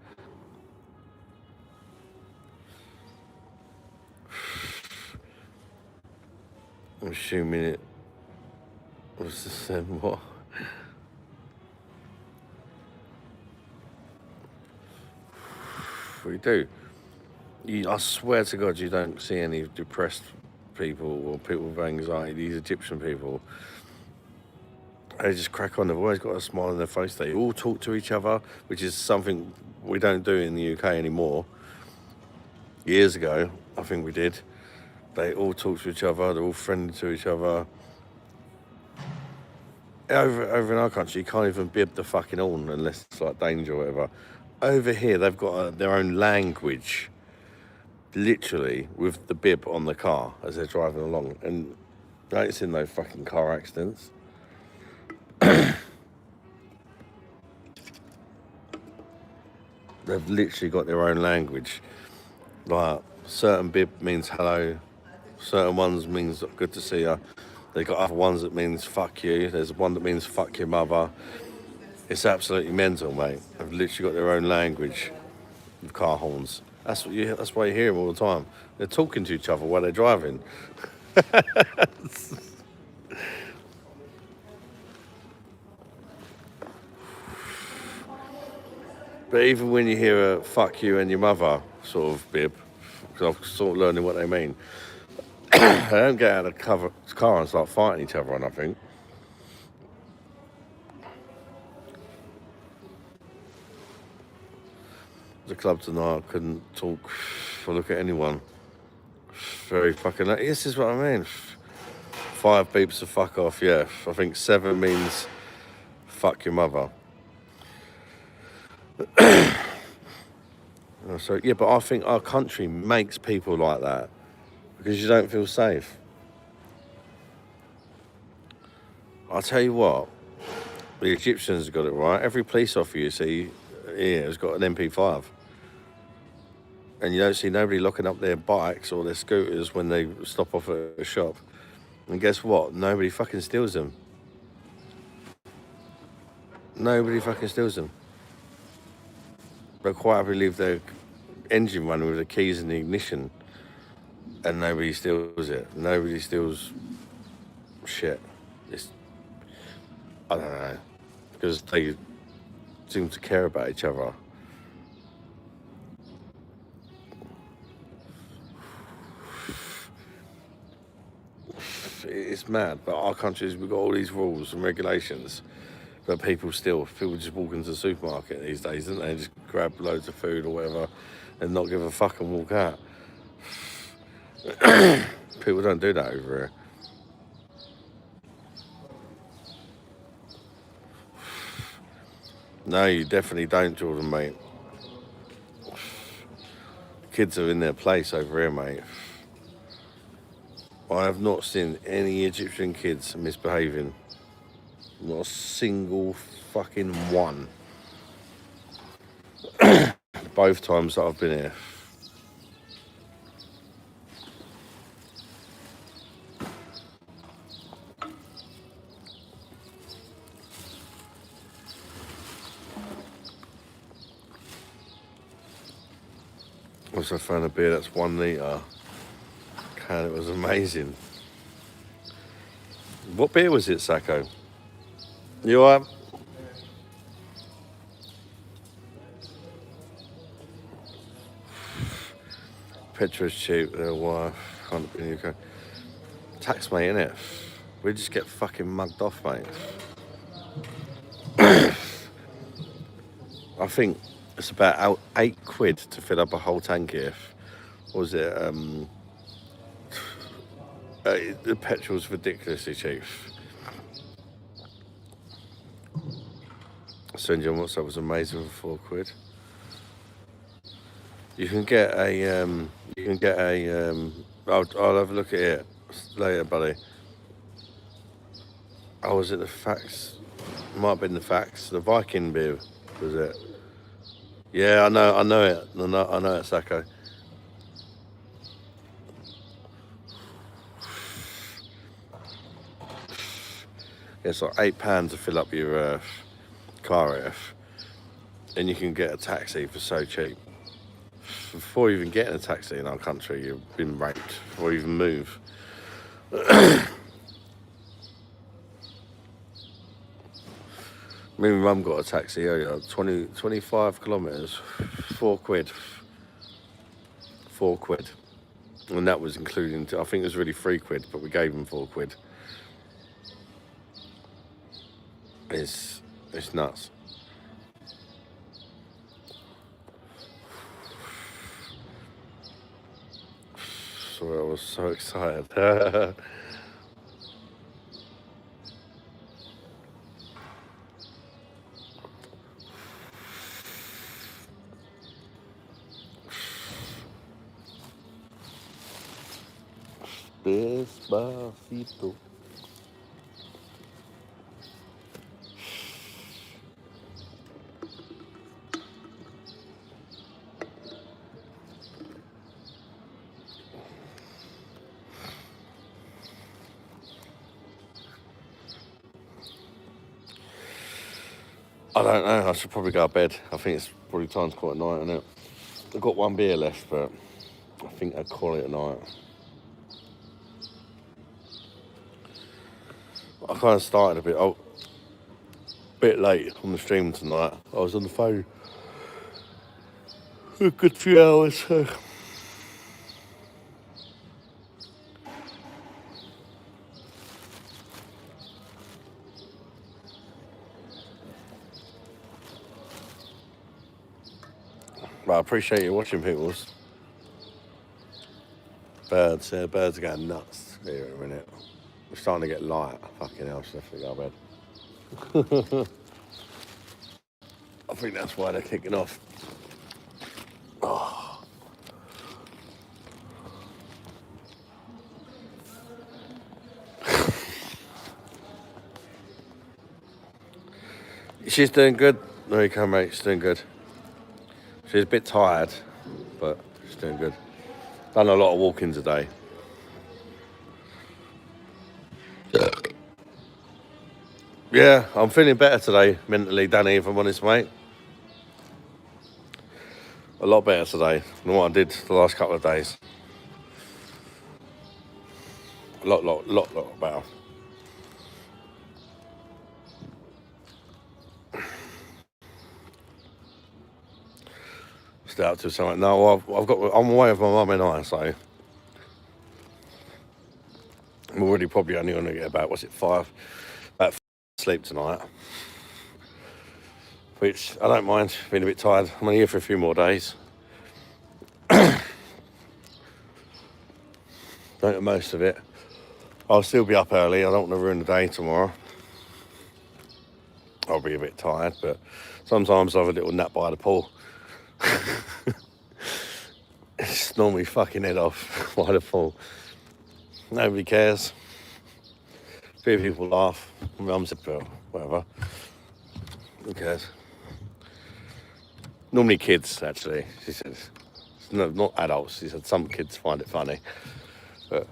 I'm assuming it was the same. What? We do. I swear to God, you don't see any depressed people or people with anxiety. These Egyptian people, they just crack on. They've always got a smile on their face. They all talk to each other, which is something we don't do in the UK anymore. Years ago, I think we did. They all talk to each other. They're all friendly to each other. Over in our country, you can't even bib the fucking horn unless it's like danger or whatever. Over here, they've got their own language, literally, with the bib on the car as they're driving along. And I ain't seen no fucking car accidents. They've literally got their own language. Like, certain bib means hello, certain ones means good to see you. They've got other ones that means fuck you. There's one that means fuck your mother. It's absolutely mental, mate. They've literally got their own language. with car horns. That's why you hear them all the time. They're talking to each other while they're driving. But even when you hear a "fuck you" and your mother sort of bib, because I'm sort of learning what they mean, they don't get out of the car and start fighting each other or nothing. The club tonight, I couldn't talk or look at anyone. Very fucking. This is what I mean. 5 beeps to fuck off. Yeah, I think 7 means fuck your mother. So yeah, but I think our country makes people like that because you don't feel safe. I'll tell you what, the Egyptians got it right. Every police officer you see here has got an MP5. And you don't see nobody locking up their bikes or their scooters when they stop off at a shop. And guess what? Nobody fucking steals them. Nobody fucking steals them. They quite happily leave their engine running with the keys in the ignition and nobody steals it. Nobody steals shit. I don't know. Because they seem to care about each other. It's mad, but our countries, we've got all these rules and regulations, but people just walk into the supermarket these days, don't they? Just grab loads of food or whatever and not give a fuck and walk out. People don't do that over here. No, you definitely don't, Jordan, mate. Kids are in their place over here, mate. I have not seen any Egyptian kids misbehaving. Not a single fucking one. Both times that I've been here. Also found a beer that's 1 litre. God, it was amazing. What beer was it, Sacco? You alright? Petrol's cheap, their wife, can't be in the UK. Tax, mate, innit? We just get fucking mugged off, mate. I think it's about £8 to fill up a whole tank here. What was it? The petrol's ridiculously cheap. Send you on WhatsApp was amazing for £4. You can get a. I'll have a look at it later, buddy. Oh, was it the Fax? Might have been the Fax. The Viking beer, was it? Yeah, I know it. I know it, Sacco. It's like £8 to fill up your car here, and you can get a taxi for so cheap. Before you even get in a taxi in our country, you've been raped before you even move. Me and Mum got a taxi earlier, 25 kilometres, £4. £4. And that was including, I think it was really £3, but we gave him £4. It's nuts. So I was so excited. Despacito. I don't know. I should probably go to bed. I think it's probably time to call it night, isn't it? I've got one beer left, but I think I'd call it a night. I kind of started a bit late on the stream tonight. I was on the phone for a good few hours, so. But I appreciate you watching, peoples. Birds are going nuts here in a minute. It's starting to get light. Fucking hell, I should definitely go to bed. I think that's why they're kicking off. Oh. She's doing good. There you go, mate. She's doing good. She's a bit tired, but she's doing good. Done a lot of walking today. Yeah, I'm feeling better today, mentally, Danny, if I'm honest, mate. A lot better today than what I did the last couple of days. A lot better. Stay up to something. No, I'm away with my mum and I, so I'm already probably only going to get about 5 sleep tonight. Which I don't mind being a bit tired. I'm only here for a few more days. Don't get most of it. I'll still be up early. I don't want to ruin the day tomorrow. I'll be a bit tired, but sometimes I have a little nap by the pool. It's normally fucking head off by the pool. Nobody cares. A few people laugh. My mum's a bit, whatever. Who cares? Normally kids, actually. She said, no, not adults. She said some kids find it funny, but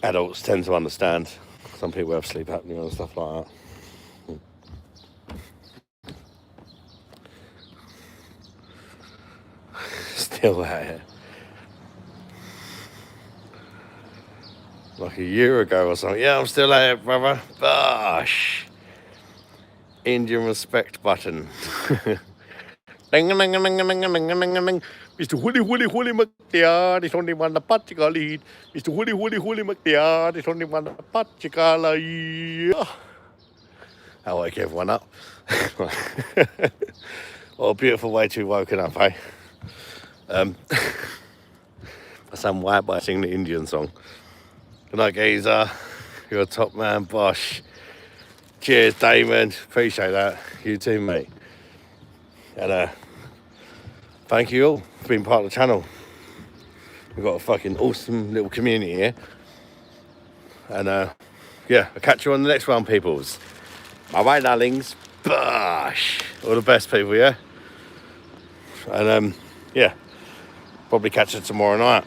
adults tend to understand. Some people have sleep apnea and stuff like that. Still out here. Like a year ago or something. Yeah, I'm still out here, brother. BOSH. Indian respect button. Ding ding ding ding ding ding ding ding ding. Mr. Holy McDiar, it's only one the particle lead. Mr. Holy McDiar, it's only one the particle lead. I wake everyone up. What a beautiful way to be woken up, eh? Some white boy singing the Indian song. Good night, geezer. You're a top man, BOSH. Cheers, Damon. Appreciate that. You too, mate. And thank you all for being part of the channel. We've got a fucking awesome little community here. And yeah, I'll catch you on the next one, peoples. Bye-bye, darlings. BOSH. All the best, people, yeah? And yeah, probably catch you tomorrow night.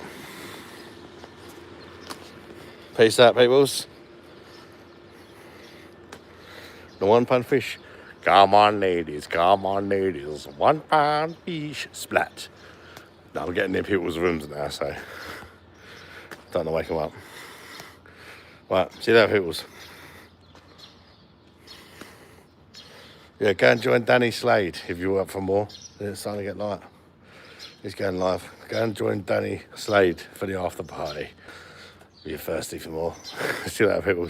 Peace out, peoples. The 1 pound fish. Come on, ladies. 1 pound fish. Splat. Now I'm getting in people's rooms now, so don't wake them up. Right, see you later, peoples. Yeah, go and join Danny Slade if you're up for more. It's starting to get light. He's going live. Go and join Danny Slade for the after party. If you're thirsty for more. See you later, peoples.